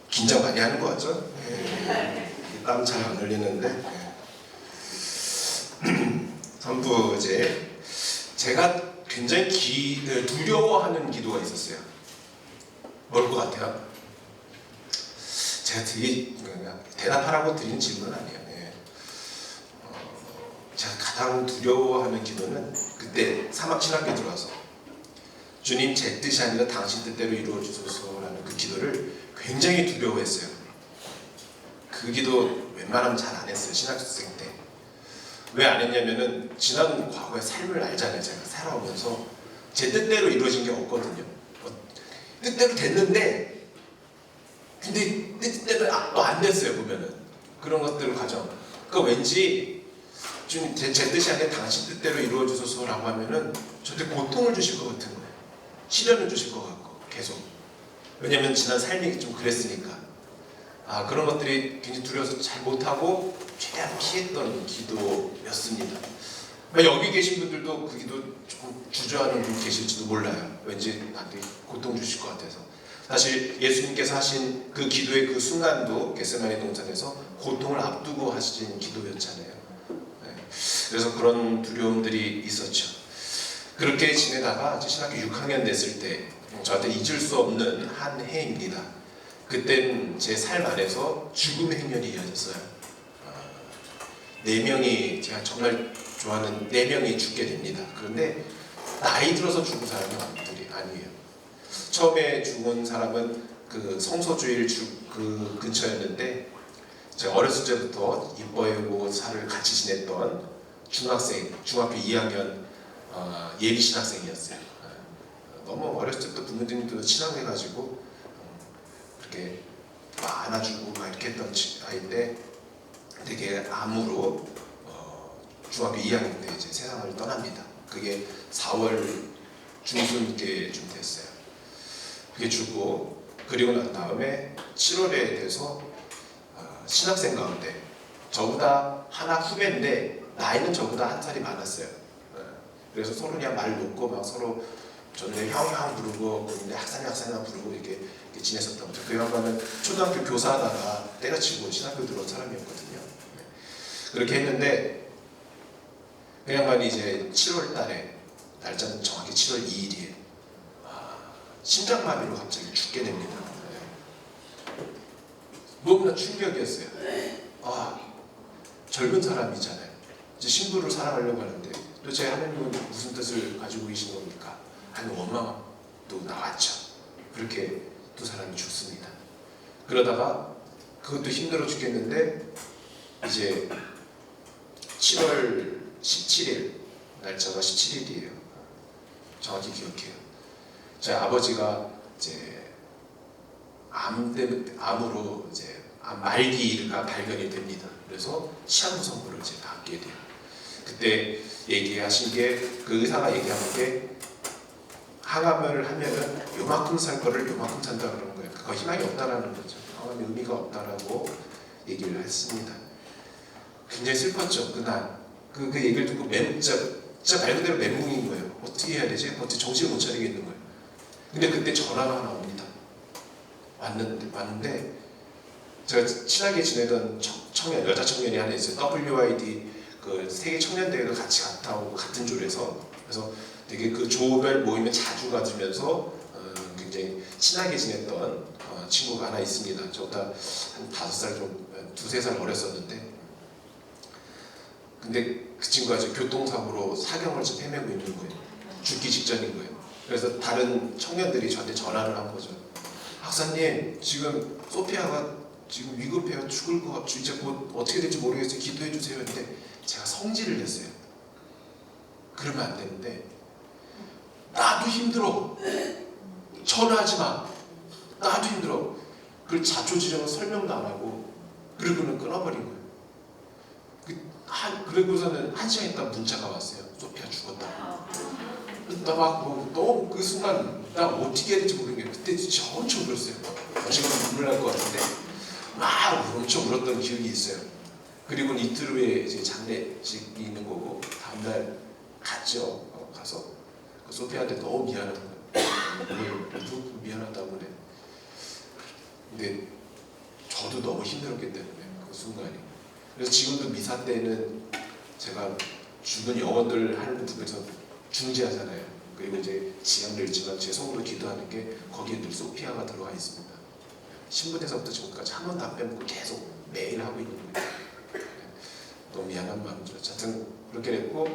긴장 많이 하는 거 같죠? 땀 잘 안 흘리는데. 3부 이제 제가 굉장히 두려워하는 기도가 있었어요. 뭘 것 같아요? 제가 되게 대답하라고 드린 질문은 아니에요. 제가 가장 두려워하는 기도는 그때 사막신학교에 들어와서 주님 제 뜻이 아니라 당신 뜻대로 이루어 주소서라는 그 기도를 굉장히 두려워했어요. 그 기도 웬만하면 잘 안 했어요. 신학생 때. 왜 안 했냐면은 지난 과거의 삶을 알잖아요. 제가 살아오면서 제 뜻대로 이루어진 게 없거든요. 뜻대로 됐는데 근데 뜻대로 또 안 됐어요. 보면은 그런 것들을 가져. 그러니까 왠지 주님 제 뜻이 아니라 당신 뜻대로 이루어 주소서라고 하면은 저한테 고통을 주실 것 같은 거예요. 시련을 주실 것 같고 계속. 왜냐면 지난 삶이 좀 그랬으니까. 그런 것들이 굉장히 두려워서 잘 못하고 최대한 피했던 기도였습니다. 여기 계신 분들도 그 기도 조금 주저하는 분 계실지도 몰라요. 왠지 나한테 고통 주실 것 같아서. 사실 예수님께서 하신 그 기도의 그 순간도 겟세마네 동산에서 고통을 앞두고 하신 기도였잖아요. 그래서 그런 두려움들이 있었죠. 그렇게 지내다가 신학교 6학년 됐을 때 저한테 잊을 수 없는 한 해입니다. 그땐 제 삶 안에서 죽음의 행렬이 이어졌어요. 4명이 제가 정말 좋아하는 4명이 죽게 됩니다. 그런데 나이 들어서 죽은 사람이 아니에요. 처음에 죽은 사람은 그 성소주일 그 근처였는데 제가 어렸을 때부터 이뻐하고 살을 같이 지냈던 중학교 2학년 예비 신학생이었어요. 너무 어렸을 때부터 부모님들도 친하게가지고 이렇게 안아주고 막 이렇게 했던 아이인데 되게 암으로 중학교 2학년 때 이제 세상을 떠납니다. 그게 4월 중순 때쯤 됐어요. 그게 죽고 그리고 난 다음에 7월에 돼서 신학생 가운데 저보다 하나 후배인데 나이는 저보다 한 살이 많았어요. 그래서 서로 그냥 말 놓고 막 서로 저는 형 부르고 근데 학사님 부르고 이렇게 지냈었던 거죠. 그 양반은 초등학교 교사하다가 때려치고 신학교 들어온 사람이었거든요. 그렇게 했는데 그 양반이 이제 7월 달에 날짜는 정확히 7월 2일이에요. 심장마비로 갑자기 죽게 됩니다. 너무나 충격이었어요. 젊은 사람이잖아요. 이제 신부를 사랑하려고 하는데 도대체 하나님은 무슨 뜻을 가지고 계신 겁니까? 하는 원망도 나왔죠. 그렇게 두 사람이 죽습니다. 그러다가 그것도 힘들어 죽겠는데 이제 7월 17일 날짜가 17일이에요. 정확히 기억해요. 제 아버지가 이제 암으로 이제 암 말기가 발견이 됩니다. 그래서 치안부 선고를 이제 받게 돼요. 그때 얘기하신 게 그 의사가 얘기하는 게 항암을 하면은 요만큼 살 거를 요만큼 산다 그러는 거예요. 그거 희망이 없다라는 거죠. 항암이 의미가 없다라고 얘기를 했습니다. 굉장히 슬펐죠. 그날 그 얘기를 듣고 진짜 말 그대로 멘붕인 거예요. 어떻게 해야 되지? 어떻게 정신을 못 차리겠는 거예요. 근데 그때 전화가 하나 옵니다. 왔는데 제가 친하게 지내던 여자 청년이 하나 있어요. WID 그 세계 청년대회를 같이 갔다 오고 같은 조에서 그래서 되게 그 조별 모임에 자주 가주면서 굉장히 친하게 지냈던 친구가 하나 있습니다. 저보다 한 5살 좀 2-3살 어렸었는데 근데 그 친구가 이제 교통사고로 사경을 지금 헤매고 있는 거예요. 죽기 직전인 거예요. 그래서 다른 청년들이 저한테 전화를 한 거죠. 박사님 지금 소피아가 지금 위급해요. 죽을 것 같죠. 이제 곧 어떻게 될지 모르겠어요. 기도해 주세요. 근데 제가 성질을 냈어요. 그러면 안 되는데 나도 힘들어. 전화하지 마. 나도 힘들어. 그걸 자초지종은 설명도 안 하고 그리고는 끊어버린 거예요. 그러고서는 1시간 있다 문자가 왔어요. 소피아 죽었다. 나막 너무 그 순간 나 어떻게 해야 될지 모르겠어요. 그때 진짜 엄청 울었어요. 지금 눈물 날 것 같은데 막 엄청 울었던 기억이 있어요. 그리고 이틀 후에 이제 장례식이 있는 거고 다음날 갔죠. 가서 그 소피아한테 너무 미안한 거예요. 미안하다고 그래. 근데 저도 너무 힘들었기 때문에 그 순간이. 그래서 지금도 미사 때는 제가 죽은 영혼들 하는 부분에서 중재하잖아요. 그리고 이제 지향도 있지만 제 속으로 기도하는 게 거기에 늘 소피아가 들어가 있습니다. 신부에서부터 지금까지 한 번도 안 빼먹고 계속 매일 하고 있는 거예요. 너무 미안한 마음 들었죠. 하여튼 그렇게 됐고,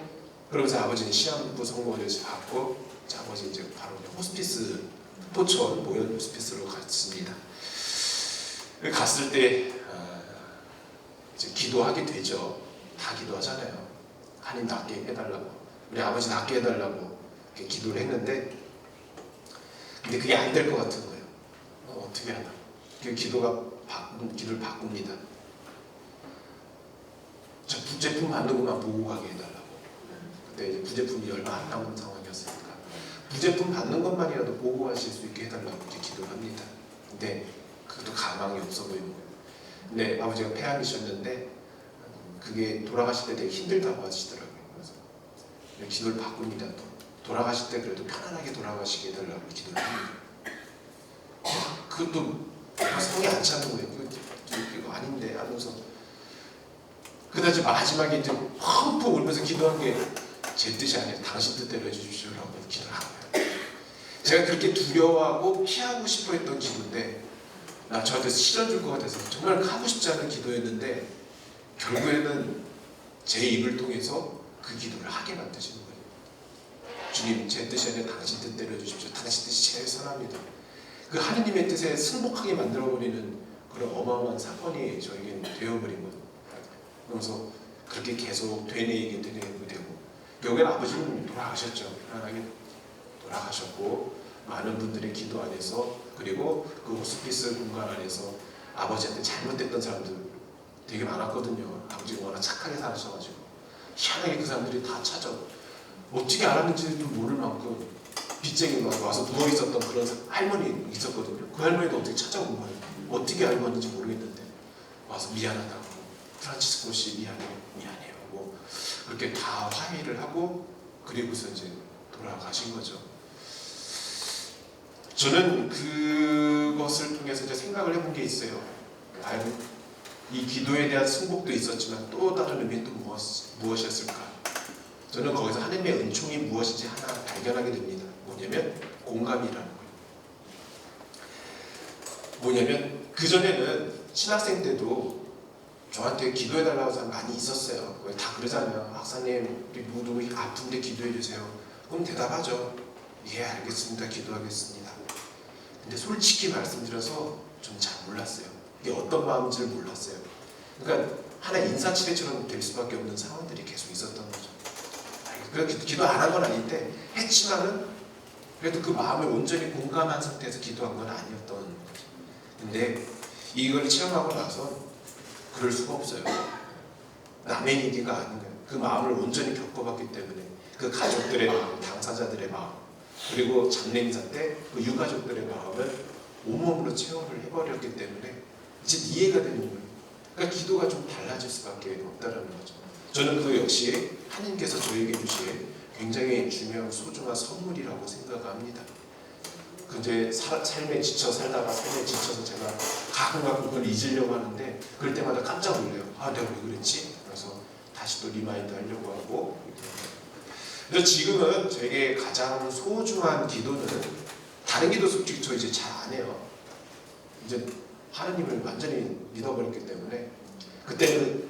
그러면서 아버지는 시한부 성모를 받고 아버지 이제 바로 호스피스 포천 모현 호스피스로 갔습니다. 갔을 때 이제 기도하게 되죠. 다 기도하잖아요. 하나님 낫게 해달라고, 우리 아버지 낫게 해달라고 이렇게 기도를 했는데, 근데 그게 안 될 것 같은 거예요. 어떻게 하나? 그 기도를 바꿉니다. 저 부제품 받는 것만 보고 가게 해달라고. 그때 이제 부제품이 얼마 안 나오는 상황이었으니까 부제품 받는 것만이라도 보고 가실 수 있게 해달라고 이제 기도를 합니다. 근데 그것도 가망이 없어 보이는 거예요. 근데 아버지가 폐암이셨는데 그게 돌아가실 때 되게 힘들다고 하시더라고요. 그래서 기도를 바꿉니다. 돌아가실 때 그래도 편안하게 돌아가시게 해달라고 기도를 합니다. 그것도 성이 안 차는 거예요. 이거 아닌데 하면서 그다지 마지막에 이제 펑펑 울면서 기도한 게 제 뜻이 아니라 당신 뜻대로 해주십시오라고 기도를 한 거예요. 제가 그렇게 두려워하고 피하고 싶어 했던 기도인데, 나 저한테 시련 줄 것 같아서 정말 하고 싶지 않은 기도였는데 결국에는 제 입을 통해서 그 기도를 하게 만드시는 거예요. 주님, 제 뜻이 아니라 당신 뜻대로 해주십시오. 당신 뜻이 제일 선합니다. 그 하느님의 뜻에 승복하게 만들어버리는 그런 어마어마한 사건이 저에게는 되어버린 거예요. 그러면서 그렇게 계속 되뇌이게 되고, 결국에는 아버지는 돌아가셨죠. 편안하게 돌아가셨고, 많은 분들의 기도 안에서, 그리고 그 호스피스 공간 안에서 아버지한테 잘못됐던 사람들 되게 많았거든요. 아버지가 워낙 착하게 사셔가지고 희한하게 그 사람들이 다 찾아, 어떻게 알았는지도 모를 만큼 빚쟁이 막 와서 누워 있었던 그런 할머니 있었거든요. 그 할머니도 어떻게 찾아온 거예요. 어떻게 알고 왔는지 모르겠는데 와서 미안하다고, 프란치스코 씨 미안해요. 뭐 그렇게 다 화해를 하고 그리고서 이제 돌아가신 거죠. 저는 그것을 통해서 이제 생각을 해본 게 있어요. 과연 이 기도에 대한 승복도 있었지만 또 다른 의미는 또 무엇이었을까? 저는 거기서 하나님의 은총이 무엇인지 하나 발견하게 됩니다. 뭐냐면 공감이라는 거예요. 뭐냐면 그전에는 신학생 때도 저한테 기도해달라고 사람 많이 있었어요. 다 그러잖아요. 박사님, 우리 누구 아픈데 기도해주세요. 그럼 대답하죠. 예, 알겠습니다. 기도하겠습니다. 근데 솔직히 말씀드려서 좀 잘 몰랐어요. 이게 어떤 마음인지를 몰랐어요. 그러니까 하나 인사치레처럼 될 수밖에 없는 상황들이 계속 있었던 거죠. 그래서 기도 안 한 건 아닌데 했지만은 그래도 그 마음을 온전히 공감한 상태에서 기도한 건 아니었던 거죠. 근데 이걸 체험하고 나서 그럴 수가 없어요. 남의 얘기가 아닌 거예요. 그 마음을 온전히 겪어봤기 때문에 그 가족들의 마음, 당사자들의 마음, 그리고 장례인사 때 그 유가족들의 마음을 온몸으로 체험을 해버렸기 때문에 이제 이해가 되는 거예요. 그러니까 기도가 좀 달라질 수밖에 없다는 거죠. 저는 그 역시 하나님께서 저에게 주신 굉장히 중요한 소중한 선물이라고 생각합니다. 근데 삶에 지쳐 살다가 삶에 지쳐서 제가 가끔 그걸 잊으려고 하는데 그럴 때마다 깜짝 놀래요. 아, 내가 왜 그랬지? 그래서 다시 또 리마인드 하려고 하고. 그래서 지금은 저에게 가장 소중한 기도는, 다른 기도 솔직히 저 이제 잘 안 해요. 이제 하나님을 완전히 믿어버렸기 때문에. 그때는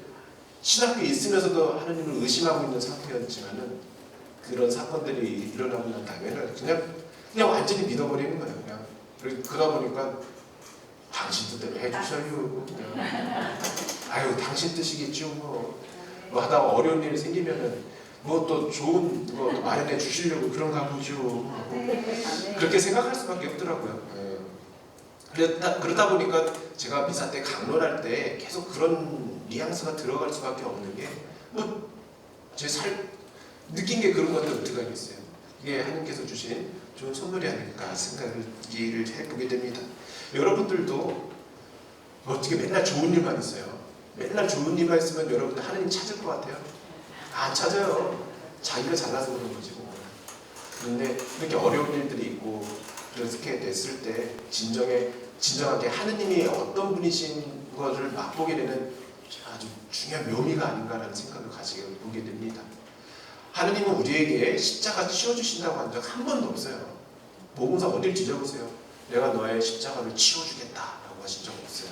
신학교에 있으면서도 하나님을 의심하고 있는 상태였지만은 그런 사건들이 일어나고 난 다음에는 그냥 완전히 믿어버리는 거예요. 그냥 그러다 보니까 당신 뜻대로 해주셔요. 아유, 당신 뜻이겠죠. 뭐 하다가 어려운 일이 생기면은 뭐 또 좋은 거 마련해 주시려고 그런가 보죠. 그렇게 생각할 수밖에 없더라고요. 그러다 보니까 제가 미사 때 강론할 때 계속 그런 뉘앙스가 들어갈 수밖에 없는 게 뭐 제 느낀 게 그런 건데 어떻게 하겠어요. 이게 하나님께서 주신 좋은 선물이 아닐까 생각을 해보게 됩니다. 여러분들도 어떻게 맨날 좋은 일만 있어요. 맨날 좋은 일만 있으면 여러분들 하나님 찾을 것 같아요? 안 찾아요. 자기가 잘나서 그런 거지 뭐. 그런데 이렇게 어려운 일들이 있고 그렇게 됐을 때 진정하게 하느님이 어떤 분이신 것을 맛보게 되는 아주 중요한 묘미가 아닌가라는 생각을 가지게 보게 됩니다. 하느님은 우리에게 십자가 치워주신다고 한 적 한 번도 없어요. 복음서 어딜 뒤져보세요. 내가 너의 십자가를 치워주겠다라고 하신 적 없어요.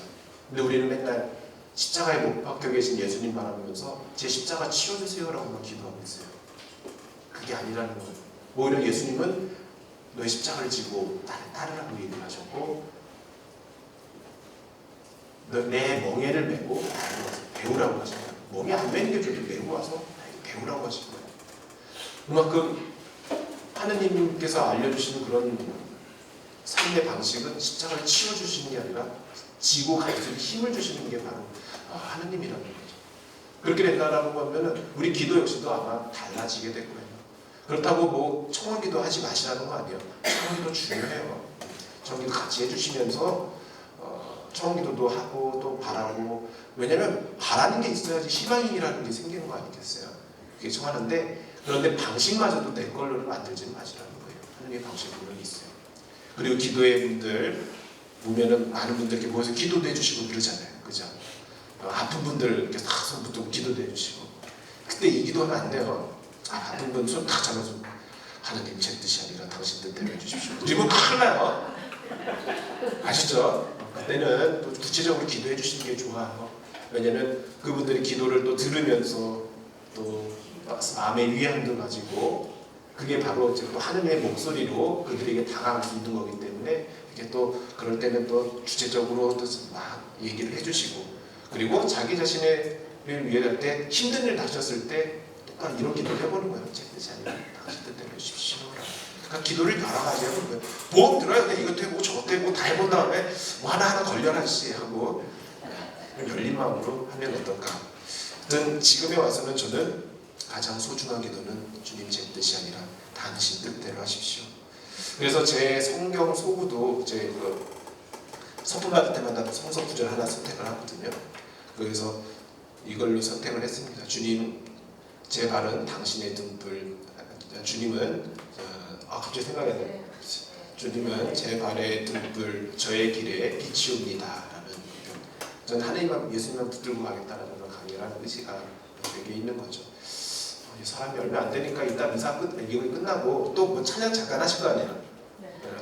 근데 우리는 맨날 십자가에 못 박혀 계신 예수님 바라보면서 제 십자가 치워주세요라고만 기도하고 있어요. 그게 아니라는 거예요. 오히려 예수님은 너의 십자가를 지고 따르라고 얘기를 하셨고 내 멍에를 메고 배우라고 하신 거예요. 멍에 안 매는 게 좋죠. 메고 와서 배우라고 하신 거예요. 그만큼 하느님께서 알려주시는 그런 삶의 방식은 십자가를 치워주시는 게 아니라 지고 갈 수 있는 힘을 주시는 게 바로 하느님이라는 거죠. 그렇게 된다라고 하면 우리 기도 역시도 아마 달라지게 될 거예요. 그렇다고 뭐 청원기도 하지 마시라는 거 아니에요. 청원기도 중요해요. 청원기도 같이 해주시면서 청원기도도 하고 또 바라고, 왜냐면 바라는 게 있어야지 희망이라는 게 생기는 거 아니겠어요. 그게 청하는데, 그런데 방식마저도 내 걸로 만들지는 마시라는 거예요. 하느님의 방식이 분명히 있어요. 그리고 기도의 분들 보면은 많은 분들 이렇게 모여서 기도도 해주시고 그러잖아요. 그죠? 아픈 분들 이렇게 다 손 붙들고 기도도 해주시고. 그때 이 기도하면 안 돼요. 아픈 분 손 다 잡아서 하느님 제 뜻이 아니라 당신 뜻대로 해주십시오. 이러면 큰일 나요. 아시죠? 그때는 또 구체적으로 기도해 주시는 게 좋아요. 왜냐면 그분들이 기도를 또 들으면서 또 마음의 위안도 가지고 그게 바로 또 하느님의 목소리로 그들에게 다가갈 수 있는 거기 때문에 이렇게 또 그럴 때는 또 주체적으로 또 막 얘기를 해주시고, 그리고 자기 자신을 위해 할 때 힘든 일 하셨을 때 똑바로 이런 기도를 해보는 거예요. 제 뜻이 아니라 당신 뜻대로 해주십시오. 그러니까 기도를 여러 가지 해보는 거예요. 보험 들어야 돼. 이것도 해보고 저것도 해보고 다 해본 다음에 뭐 하나하나 걸려라 씨 하고 열린 마음으로 하면 어떨까. 하여튼 지금에 와서는 저는 가장 소중한 기도는 주님 제 뜻이 아니라 당신 뜻대로 하십시오. 그래서 제 성경 소구도 제 서품 받을 때마다 성서 구절 하나 선택을 하거든요. 그래서 이걸로 선택을 했습니다. 주님, 제 발은 당신의 등불. 주님은 갑자기 생각이 나요. 주님은 제 발의 등불, 저의 길에 빛이옵니다. 라는, 저는 하나님만, 예수님만 붙들고 가겠다는 그런 강렬한 의지가 저에게 있는 거죠. 사람이 얼마 안 되니까 일단 미사 예고가 끝나고 또 뭐 찬양 잠깐 하실 거 아니에요.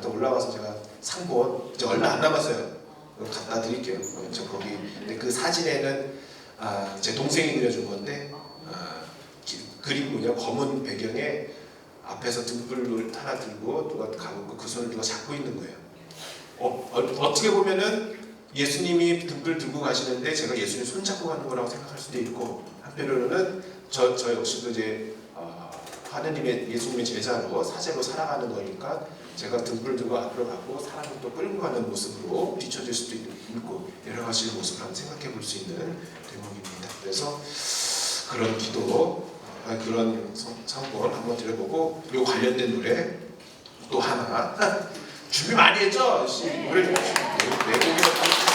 또 올라가서 제가 상본 이제 얼마 안 남았어요. 갖다 드릴게요. 저 거기. 근데 그 사진에는 제 동생이 그려준 건데 그림은요 검은 배경에 앞에서 등불을 하나 들고 누가 가고 그 손을 누가 잡고 있는 거예요. 어떻게 보면은 예수님이 등불 들고 가시는데 제가 예수님 손 잡고 가는 거라고 생각할 수도 있고, 한편으로는 저 역시도 이제 하느님의 예수님의 제자로 사제로 살아가는 거니까 제가 등불 들고 앞으로 가고 사람을 또 끌고 가는 모습으로 비춰질 수도 있고 여러 가지 모습을 한번 생각해 볼 수 있는 대목입니다. 그래서 그런 기도, 그런 성공 한번 드려보고, 그리고 관련된 노래 또 하나 준비 많이 했죠? 노래 좀 내곡이라고.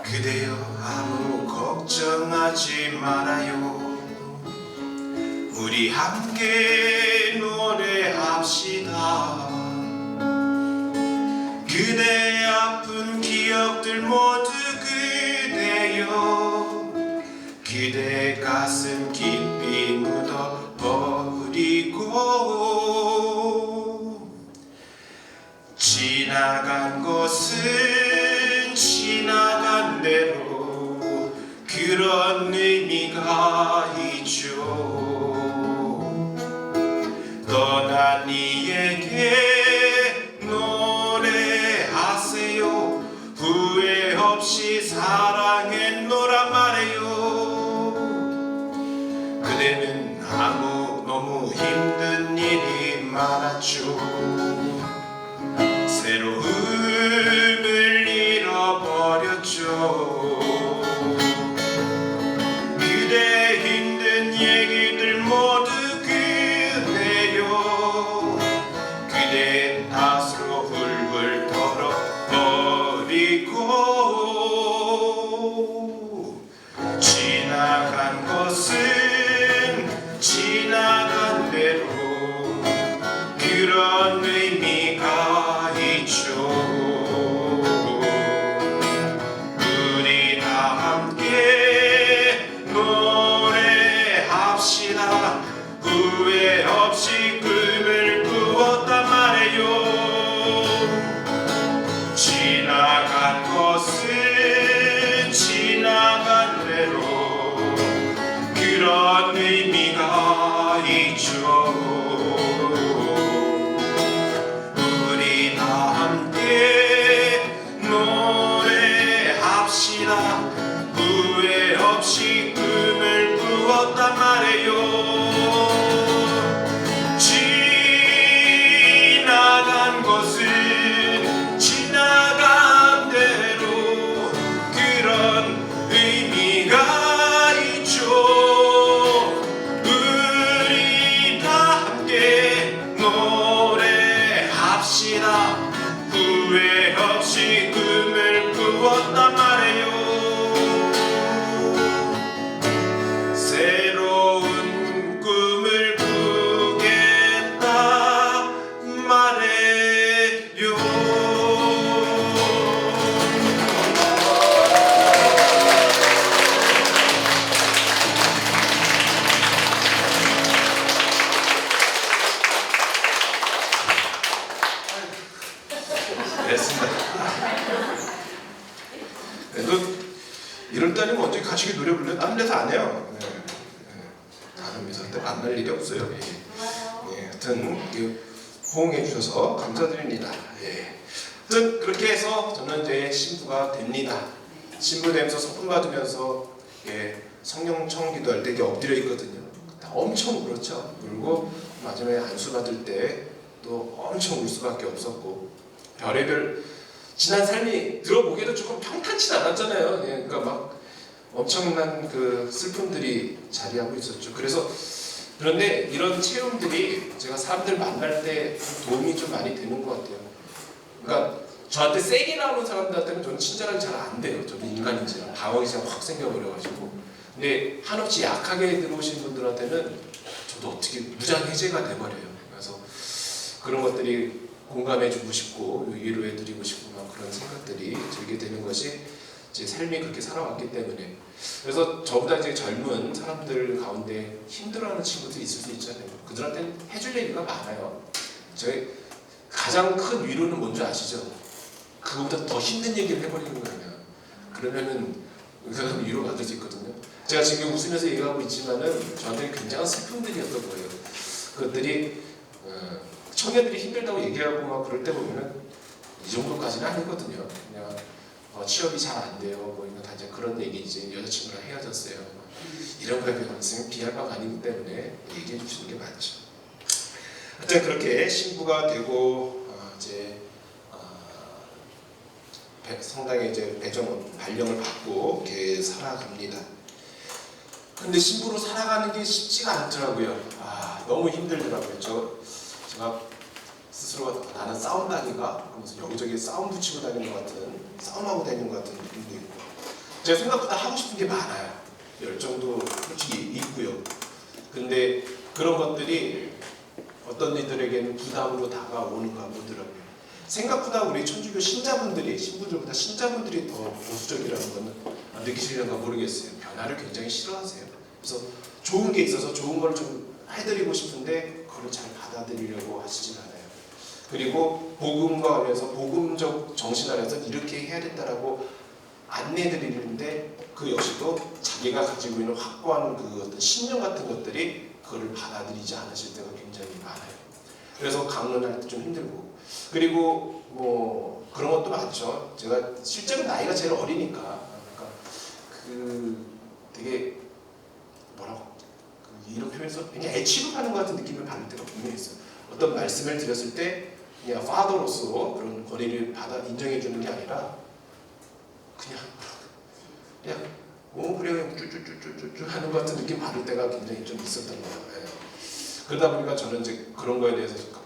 그대여 아무 걱정하지 말아요. 우리 함께 노래합시다. 그대의 아픈 기억들 모두 그대여 그대의 가슴 깊이 묻어버리고, 지나간 것은 지나간 대로 그런 의미가 있죠. 떠난 이에게 노래하세요. 후회 없이 사랑했노라 말해요. 그대는 너무 힘든 일이 많았죠. 새로움을 잃어버렸죠. 그대 힘든 얘기들 모두 그대요. 그대 탓으로 훌훌 털어버리고 지나간 것은 지나간 대로 그런 의미가 있죠. 우리 다 함께 노래합시다. 후회 없이 꿈을 꾸었단 말이에요. 지나간 것은 지나간 대로 그런 의미가 있죠. 우리 다 함께 노래합시다. 후회 없이 꿈을 꾸었단 말이에요. 지나간 것은 지나간 대로 그런 의미가 있죠. 우리 다 함께 노래합시다. 후회 없이 꿈을 꾸었단 말이에요. 새로운 꿈을 꾸겠다 말해요. 됐습니다. 그래도 이럴 때는 언제 가시게 노래 불러요? 다른 데서 안 해요. 다른 회사한테 만날 일이 없어요. 하여튼 호응해 주셔서 감사드립니다. 하여튼 그렇게 해서 저는 이제 신부가 됩니다. 신부 되면서 소품 받으면서 성령청 기도할 때 이렇게 엎드려 있거든요. 엄청 울었죠. 울고 마지막에 안수 받을 때 또 엄청 울 수밖에 없었고, 별의별 지난 삶이 들어보기에도 조금 평탄치 않았잖아요. 그러니까 막 엄청난 그 슬픔들이 자리하고 있었죠. 그런데 이런 체험들이 제가 사람들 만날 때 도움이 좀 많이 되는 것 같아요. 그러니까 저한테 세게 나오는 사람들한테는 저는 친절하게 잘 안 돼요. 저도 인간인지라 방어이 잘 확 생겨버려가지고. 근데 한없이 약하게 들어오신 분들한테는 저도 어떻게 무장 해제가 돼버려요. 그래서 그런 것들이 공감해주고 싶고 위로해드리고 싶고 막 그런 생각들이 들게 되는 것이 제 삶이 그렇게 살아왔기 때문에. 그래서 저보다 이제 젊은 사람들 가운데 힘들어하는 친구들이 있을 수 있잖아요. 그들한테는 해줄 얘기가 많아요. 저희 가장 큰 위로는 뭔지 아시죠? 그거보다 더 힘든 얘기를 해버리는 거예요. 그러면은 그 사람 위로 받을 수 있거든요. 제가 지금 웃으면서 얘기하고 있지만은 저한테는 굉장한 슬픔들이었던 거예요. 그것들이 청년들이 힘들다고 얘기하고 막 그럴 때 보면은 이 정도까지는 아니거든요. 그냥 취업이 잘 안 돼요. 뭐 이런 다 이제 그런 얘기지. 여자친구랑 헤어졌어요. 이런 거에 비하면 비할 바가 아니기 때문에 얘기해 주시는 게 맞죠. 하여튼 그렇게 신부가 되고 이제 성당에 이제 발령을 받고 이렇게 살아갑니다. 근데 신부로 살아가는 게 쉽지가 않더라고요. 너무 힘들더라고요. 제가 스스로 나는 싸움다니가 그러면서 여기저기 싸움 붙이고 다니는 것 같은, 싸움하고 다니는 것 같은 느낌도 있고, 제가 생각보다 하고 싶은 게 많아요. 열정도 솔직히 있고요. 근데 그런 것들이 어떤 이들에게는 부담으로 다가오는가 보더라고요. 생각보다 우리 천주교 신자분들이, 신부들보다 신자분들이 더 보수적이라는 건 느끼시려는가 모르겠어요. 변화를 굉장히 싫어하세요. 그래서 좋은 게 있어서 좋은 걸 좀 해드리고 싶은데 그걸 잘 받아들이려고 하시진 않아요. 그리고 복음과 관련해서 복음적 정신 안에서 이렇게 해야 된다라고 안내해드리는데 그 역시도 자기가 가지고 있는 확고한 그 어떤 신념 같은 것들이 그거를 받아들이지 않으실 때가 굉장히 많아요. 그래서 강론할 때 좀 힘들고, 그리고 뭐 그런 것도 많죠. 제가 실제로 나이가 제일 어리니까, 그러니까 그 되게 뭐라고 이런 표현에서 굉장히 애취급하는 것 같은 느낌을 받을 때가 분명히 있어요. 어떤 말씀을 드렸을 때 그냥 파더로서 그런 권위를 받아 인정해 주는 게 아니라 그냥 그래요 쭈쭈쭈쭈쭈 하는 것 같은 느낌 받을 때가 굉장히 좀 있었던 거예요. 예. 그러다 보니까 저는 이제 그런 거에 대해서 좀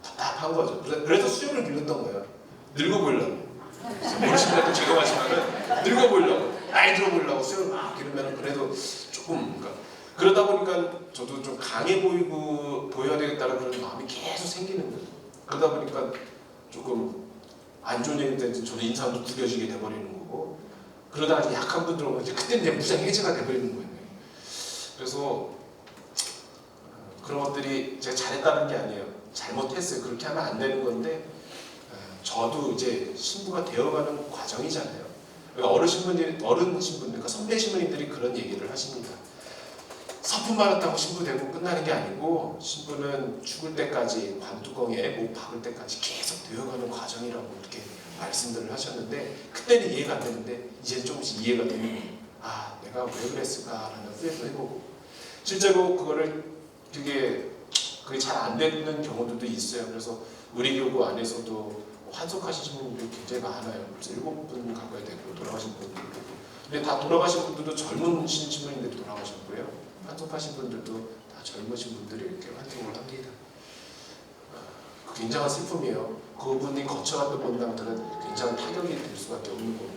답답한 거죠. 그래서 수염을 길렀던 거예요. 늙어 보이려고. 어르신들도 제가 마시면은 늙어 보이려고, 나이 들어 보이려고 수염을 막 기르면 그래도 조금 그러다 보니까 저도 좀 강해 보여야 되겠다는 그런 마음이 계속 생기는 거예요. 그러다 보니까 조금 안 좋은 얘기 때문에 저도 인상도 구겨지게 돼버리는 거고, 그러다가 약한 분들 오면 이제 그때는 내 무장 해제가 돼버리는 거예요. 그래서 그런 것들이 제가 잘했다는 게 아니에요. 잘못했어요. 그렇게 하면 안 되는 건데, 저도 이제 신부가 되어가는 과정이잖아요. 어른 신부들, 그러니까 선배 신부님들이 그런 얘기를 하십니다. 서품 받았다고 신부 되고 끝나는 게 아니고, 신부는 죽을 때까지 관뚜껑에 목 박을 때까지 계속 되어가는 과정이라고 이렇게 말씀들을 하셨는데, 그때는 이해가 안 되는데 이제 조금씩 이해가 되는 거예요. 아, 내가 왜 그랬을까라는 후회도 해보고, 실제로 그게 잘 안 되는 경우들도 있어요. 그래서 우리 교구 안에서도 환속하신 분들이 굉장히 많아요. 그래서 7분 가까이 되고 돌아가신 분들도 있고, 근데 다 돌아가신 분들도 젊은 신부님들이 돌아가셨고요. 환속하신 분들도 다 젊으신 분들이 이렇게 환송을 합니다. 굉장한 슬픔이에요. 그분이 거쳐갔던 분들한테는 굉장한 타격이 될 수밖에 없는 거고.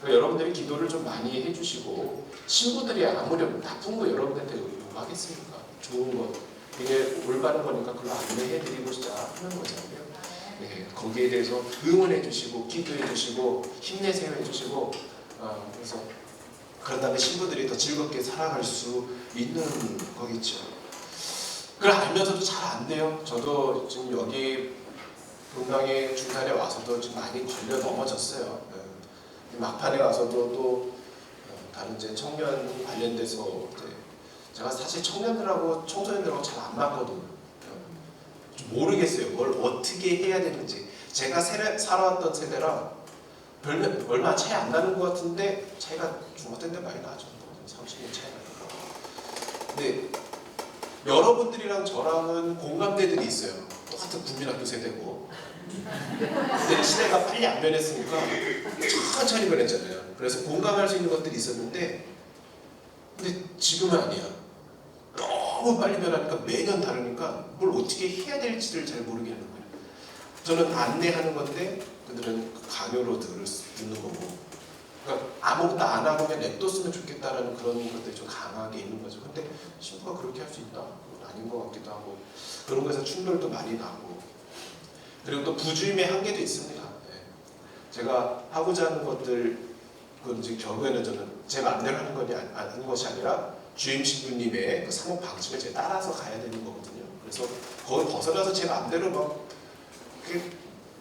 그러니까 여러분들이 기도를 좀 많이 해주시고, 신부들이 아무렴 나쁜 거 여러분들한테 요구하겠습니까? 좋은 거, 이게 올바른 거니까 그걸 안내해드리고자 하는 거잖아요. 네, 거기에 대해서 응원해주시고, 기도해주시고, 힘내세요 해주시고, 그래서 그런 다음에 신부들이 더 즐겁게 살아갈 수 있는 거겠죠. 그걸 알면서도 잘 안 돼요. 저도 지금 여기 본당의 중간에 와서도 좀 많이 걸려 넘어졌어요. 막판에 와서도 또 다른 이제 청년 관련돼서 제가 사실 청년들하고 청소년들하고 잘 안 맞거든요. 좀 모르겠어요. 뭘 어떻게 해야 되는지. 제가 살아왔던 세대랑 얼마 차이 안 나는 것 같은데 차이가 중학생들 많이 나죠. 30년 차이 나요. 근데 여러분들이랑 저랑은 공감대들이 있어요. 똑같은 국민학교 세대고. 근데 시대가 빨리 안 변했으니까 천천히 변했잖아요. 그래서 공감할 수 있는 것들이 있었는데, 근데 지금은 아니야. 너무 빨리 변하니까 매년 다르니까 뭘 어떻게 해야 될지를 잘 모르겠는 거예요. 저는 안내하는 건데 그들은 강요로 듣는 거고, 그러니까 아무것도 안 하고 그냥 냅뒀으면 좋겠다라는 그런 것들이 좀 강하게 있는 거죠. 근데 신부가 그렇게 할 수 있나? 그건 아닌 것 같기도 하고, 그런 거에서 충돌도 많이 나고, 그리고 또 부주임의 한계도 있습니다. 제가 하고자 하는 것들, 그건 이제 결국에는 저는 제 마음대로 하는 것이 아니라 주임 신부님의 그 사목 방식을 제가 따라서 가야 되는 거거든요. 그래서 거기 벗어나서 제 마음대로 막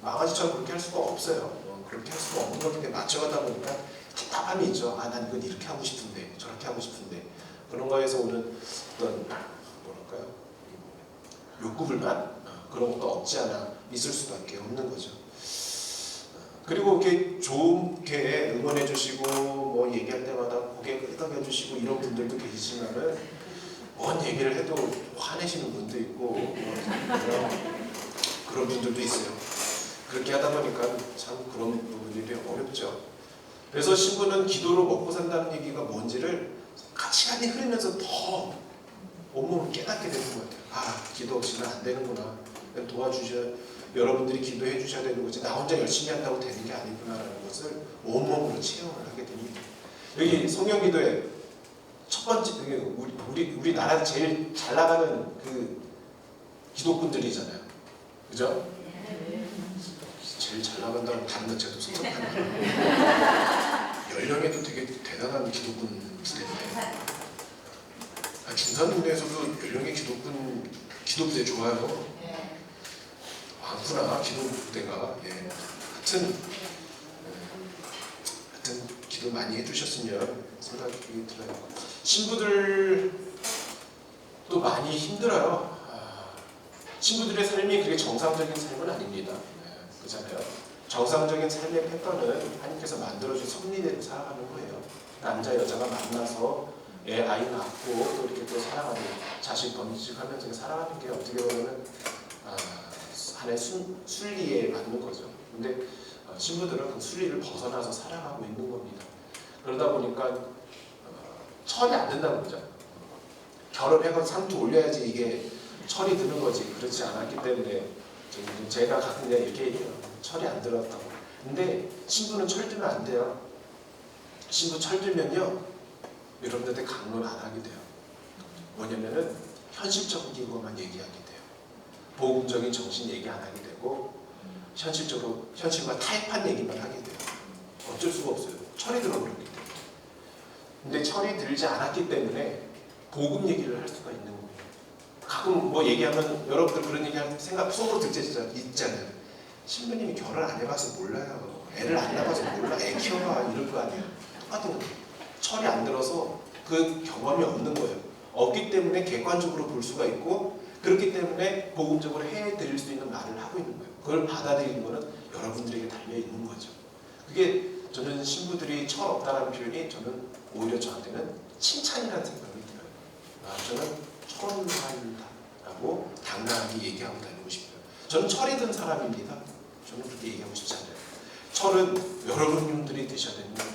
망아지처럼 그렇게 할 수가 없어요. 그렇게 할 수가 없는 건데 맞춰가다 보니까 답답함이 있죠. 난 이건 이렇게 하고 싶은데, 저렇게 하고 싶은데, 그런 거에서 오는 어떤 뭐랄까요, 욕구불만, 그런 것도 없지 않아 있을 수밖에 없는 거죠. 그리고 이렇게 좋게 응원해 주시고 뭐 얘기할 때마다 고개 끄덕여 주시고 이런 분들도 계시지만은 뭔 얘기를 해도 화내시는 분도 있고 그런 분들도 있어요. 그렇게 하다 보니까 참 그런 부분들이 어렵죠. 그래서 신부는 기도로 먹고 산다는 얘기가 뭔지를 시간이 흐르면서 더 온몸을 깨닫게 되는 것 같아요. 기도 없이는 안 되는구나. 여러분들이 기도해 주셔야 되는 거지, 나 혼자 열심히 한다고 되는 게 아니구나라는 것을 온몸으로 체험을 하게 됩니다. 여기 성경기도에 첫 번째, 우리나라에서 제일 잘 나가는 그 기독군들이잖아요. 그죠? 제일 잘 나간다고 다른 건 제가 섭섭하네요. 연령에도 되게 대단한 기독군 부대인데, 중산군대에서도 연령의 기독부대 좋아요. 많구나, 기독부대가. 하여튼 말씀 많이 해주셨으면 생각이 들어요. 신부들도 많이 힘들어요. 신부들의 삶이 그게 정상적인 삶은 아닙니다. 그렇잖아요. 정상적인 삶의 패턴은 하나님께서 만들어준 섭리대로 살아가는 거예요. 남자 여자가 만나서 아이 낳고 또 이렇게 또 살아가는, 자식 번식하면서 살아가는 게 어떻게 보면은 하나의 순리에 맞는 거죠. 근데 신부들은 그 순리를 벗어나서 살아가고 있는 겁니다. 그러다 보니까 철이 안 된다는 거죠. 결혼해서 상투 올려야지 이게 철이 드는 거지. 그렇지 않았기 때문에 제가 가끔 이렇게 얘기해요. 철이 안 들었다고. 근데 신부는 철 들면 안 돼요. 신부 철 들면요, 여러분들한테 강론 안 하게 돼요. 뭐냐면은 현실적인 것만 얘기하게 돼요. 복음적인 정신 얘기 안 하게 되고 현실적으로 현실과 타협한 얘기만 하게 돼요. 어쩔 수가 없어요. 철이 들어버렸기 때문에. 근데 철이 들지 않았기 때문에 복음 얘기를 할 수가 있는 거예요. 가끔 뭐 얘기하면 여러분들 그런 얘기 하면 생각 속으로 있잖아요. 신부님이 결혼 안 해봐서 몰라요. 애를 안 낳아서 몰라. 애 키워봐 이럴 거 아니에요. 똑같은 거예요. 철이 안 들어서 그 경험이 없는 거예요. 없기 때문에 객관적으로 볼 수가 있고, 그렇기 때문에 복음적으로 해드릴 수 있는 말을 하고 있는 거예요. 그걸 받아들이는 거는 여러분들에게 달려 있는 거죠. 그게 저는 신부들이 철 없다라는 표현이 저는 오히려 저한테는 칭찬이라는 생각이 들어요. 저는 철없는 라고 당당하게 얘기하고 다니고 싶어요. 저는 철이 든 사람입니다. 저는 그렇게 얘기하고 싶지 않아요. 철은 여러분들이 드셔야 되는 거고,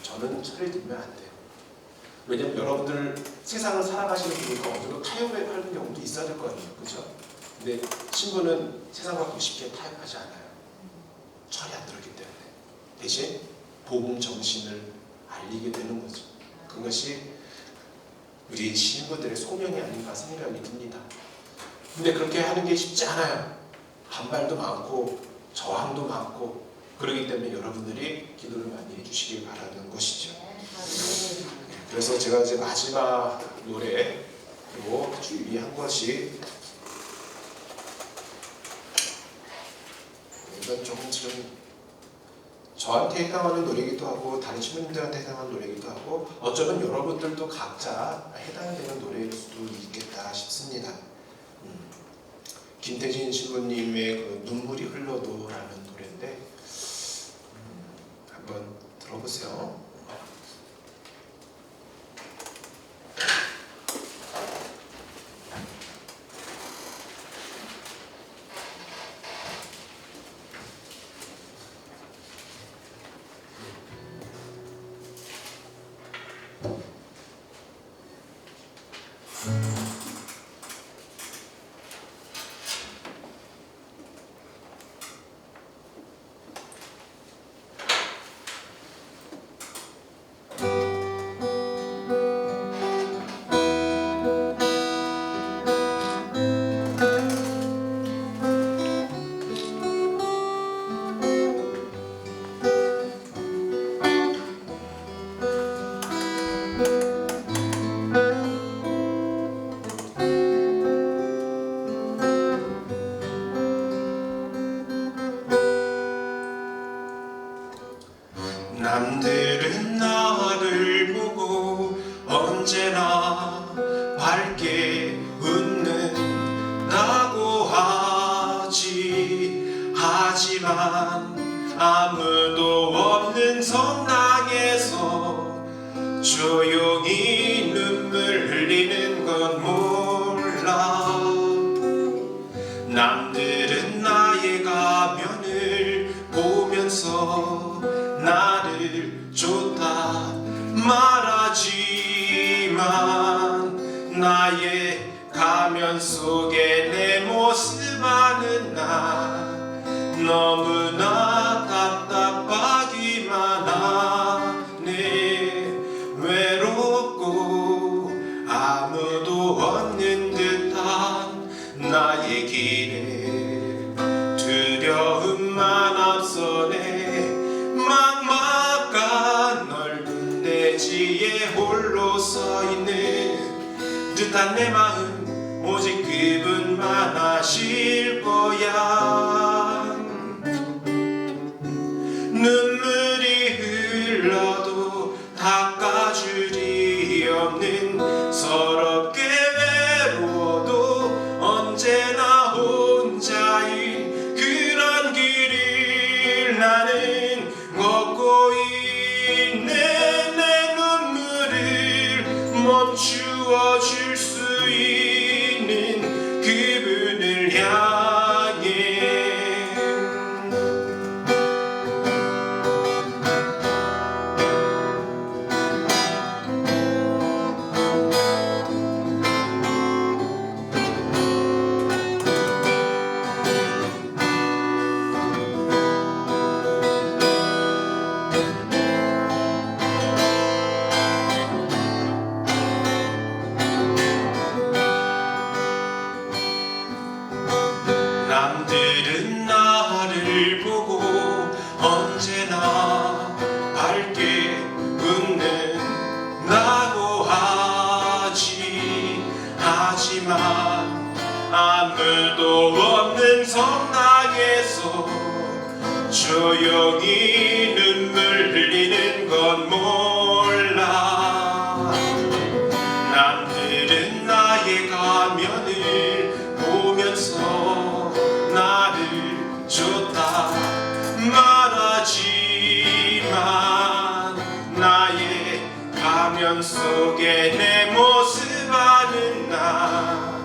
저는 철이 들면 안 돼요. 왜냐면 여러분들 세상을 살아가시는 분이니까 어느 정도 타협을 하는 경우도 있어야 될 거 아니에요. 그렇죠? 근데 신부는 세상과 쉽게 타협하지 않아요. 철이 안 들었기 때문에. 대신 복음 정신을 알리게 되는 거죠. 그것이 우리 신부들의 소명이 아닌가 생각이 듭니다. 근데 그렇게 하는 게 쉽지 않아요. 반발도 많고 저항도 많고, 그렇기 때문에 여러분들이 기도를 많이 해주시길 바라는 것이죠. 그래서 제가 이제 마지막 노래로 준비한 것이, 이건 좀 저한테 해당하는 노래이기도 하고 다른 신부님들한테 해당하는 노래이기도 하고, 어쩌면 여러분들도 각자 해당되는 노래일 수도 있겠다 싶습니다. 김태진 신부님의 그 눈물이 흘러도라는 노래인데 한번 들어보세요. 남들은 나를 보고 언제나 밝게 웃는다고 하지. 하지만 아무도 없는 성당에서 조용히 눈물 흘리는 건 몰라. 남들은 나의 가면을 보면서 나를 좋다 말하지만, 나의 가면 속에 내 모습 아는 나 너무나 답답하기만 하네. 외롭고 아무도 없는 듯한 나의 길에 두려움만 앞서네. 막막한 넓은 대지에 홀로 서 있는 듯한 내 마음, 오직 그분만 아실 거야. 눈물이 흘러도 없는 서럽게 외로워도 언제나 혼자인 그런 길을 나는 걷고 있네. 내 눈물을 멈추어 줄 수 있는 그분을 향해. 남들은 나를 보고 언제나 밝게 웃는다고 하지. 하지만 아무도 없는 성당에서 조용히 눈물 흘리는 건 몰라. 남들은 나의 가면을 보면서 나를 좋다 말하지만 나의 가면 속에 내 모습 아는 나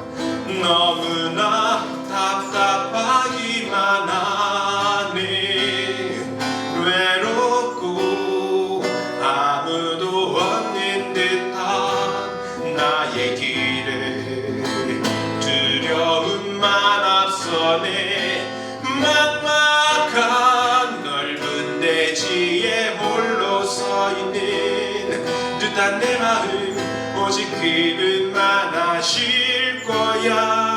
너무나 답답하기만 하네. 외롭고 아무도 없는 듯한 나의 길을 두려움만 앞서네. 막막한 넓은 대지에 홀로 서 있는 듯한 내 마음 오직 그분만 아실 거야.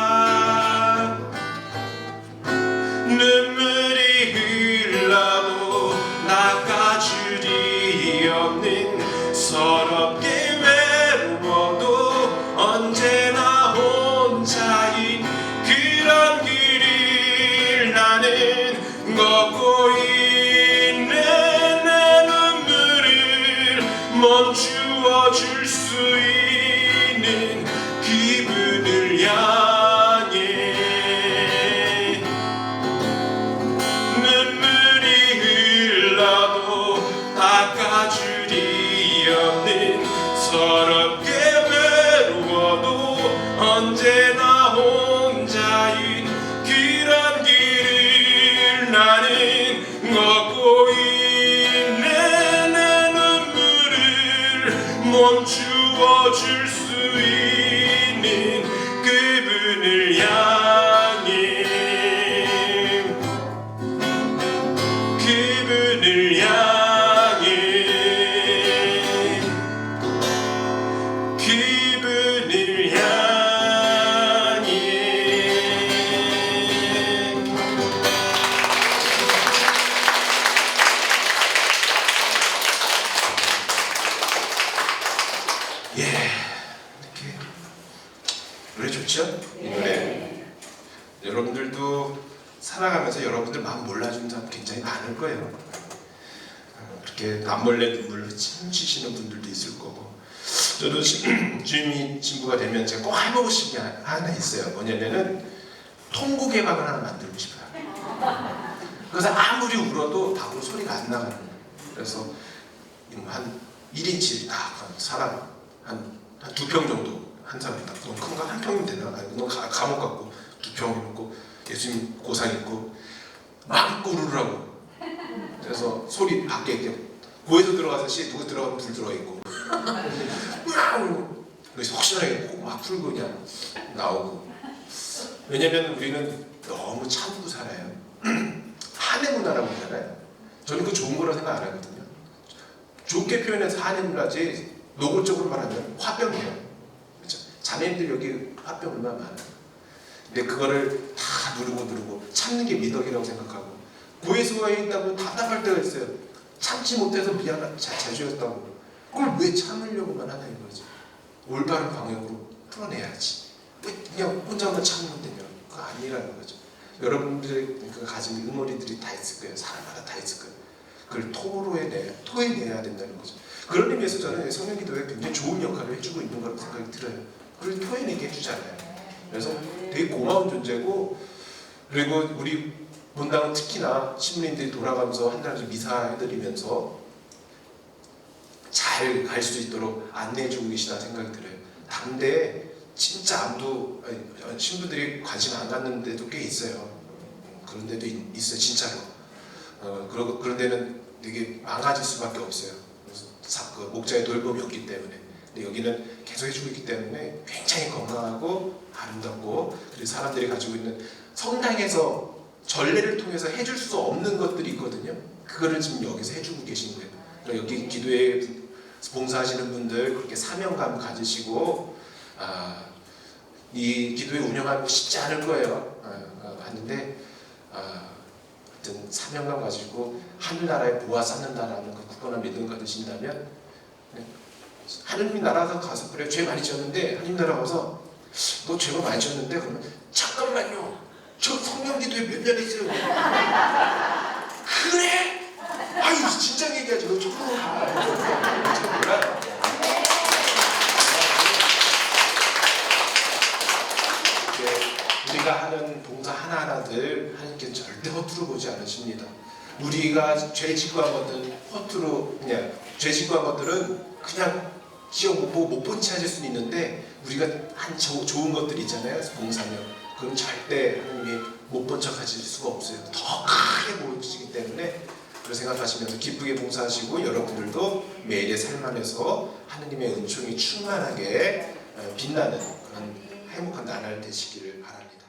눈물이 흘러도 닦아줄이 없는 서럽게 외로워도 언제나 혼자인 그런 길을 나는 걷고 있네. 내 눈물을 멈추어 줄 수 있는 그분을 향해. 눈물이 흘러도 닦아줄이 없는 서럽게 외로워도 언제나 혼자인 그런 길을 나는 걷고 있네. 내 눈물을 멈추어 줄 수 있는 그분을 향해. 그분을 향해. 그분을 향해. 예, 이렇게 노래 좋죠? 이 노래 여러분들도 살아가면서 여러분들 마음 몰라주는 사람 굉장히 많을 거예요. 그렇게 남몰래 눈물을 훔치시는 분들도 있을 거고. 저도 주임이 친구가 되면 제가 꼭 해보고 싶은 게 하나 있어요. 뭐냐면은 통곡 예방을 하나 만들고 싶어요. 그래서 아무리 울어도 밖으로 소리가 안 나가는 거예요. 그래서 한 1인치 딱 사람 한 2평 정도 한 사람 딱 너무 큰 거 한 평이면 되나? 아니, 너무 감옥 같고 2평 있고 예수님 고상 있고 막 꾸르르라고. 그래서 소리 밖에 이렇게 고에서 들어가서 누구 들어가면 불 들어가 있고 그래서 혹시나 막 풀고 그냥 나오고. 왜냐면 우리는 너무 참고 살아요. 한해 문화라고 하잖아요. 저는 그 좋은 거라고 생각 안 하거든요. 좋게 표현해서 한해 문화지 노골적으로 말하면 화병이에요. 그렇죠? 자매님들 여기 화병 얼마나 많아요. 근데 그거를 다 누르고 참는 게 미덕이라고 생각하고, 고해수가에 있다 보면 답답할 때가 있어요. 참지 못해서 미안하다, 죄송했다고. 그걸 왜 참으려고만 하나 이거지. 올바른 방향으로 풀어내야지. 왜 그냥 혼자만 참으면 되냐. 그거 아니라는 거죠. 여러분들의 가진 응어리들이 다 있을 거예요. 사람마다 다 있을 거예요. 그걸 토해내야 된다는 거죠. 그런 의미에서 저는 성령기도에 굉장히 좋은 역할을 해주고 있는 거라고 생각이 들어요. 그걸 토해내게 해주잖아요. 그래서 되게 고마운 존재고, 그리고 우리 본당은 특히나 신부님들이 돌아가면서 한 달씩 미사 해드리면서 잘 갈 수 있도록 안내해주고 계시다는 생각이 들어요. 당대에 진짜 아무도 신부들이 관심 안 갖는 데도 꽤 있어요. 그런 데도 있어요, 진짜로. 그런 데는 되게 망가질 수밖에 없어요. 그래서 그 목자의 돌봄이 없기 때문에. 근데 여기는 계속 해주고 있기 때문에 굉장히 건강하고 아름답고, 그리고 사람들이 가지고 있는 성당에서 전례를 통해서 해줄 수 없는 것들이 있거든요. 그거를 지금 여기서 해주고 계신 거예요. 그러니까 여기 기도에 봉사하시는 분들 그렇게 사명감 가지시고 이 기도회 운영하고 쉽지 않을 거예요. 봤는데 하여튼 사명감 가지고 하늘나라에 보아 쌓는다라는 그 굳건한 믿음 가지신다면, 하느님 나라 가서 그래 죄 많이 지었는데 하느님 나라 가서 너 죄가 많이 지었는데 그러면 잠깐만요, 저 성령기도회 몇 년 했어요. 그래? 아유 진작 얘기하지, 너 저쪽으로 가. 몰라. 우리가 하는 봉사 하나하나들 하나님께서 절대 허투루 보지 않으십니다. 우리가 죄 짓고 한 것들은 허투루 그냥 죄 짓고 한 것들은 그냥 기억 못 보고 못 본 채 하실 수는 있는데, 우리가 한 좋은 것들 있잖아요. 봉사면 그건 절대 하나님이 못 본 척 하실 수가 없어요. 더 크게 보이시기 때문에 그걸 생각하시면서 기쁘게 봉사하시고, 여러분들도 매일의 삶 안에서 하나님의 은총이 충만하게 빛나는 그런 행복한 나날 되시기를 바랍니다.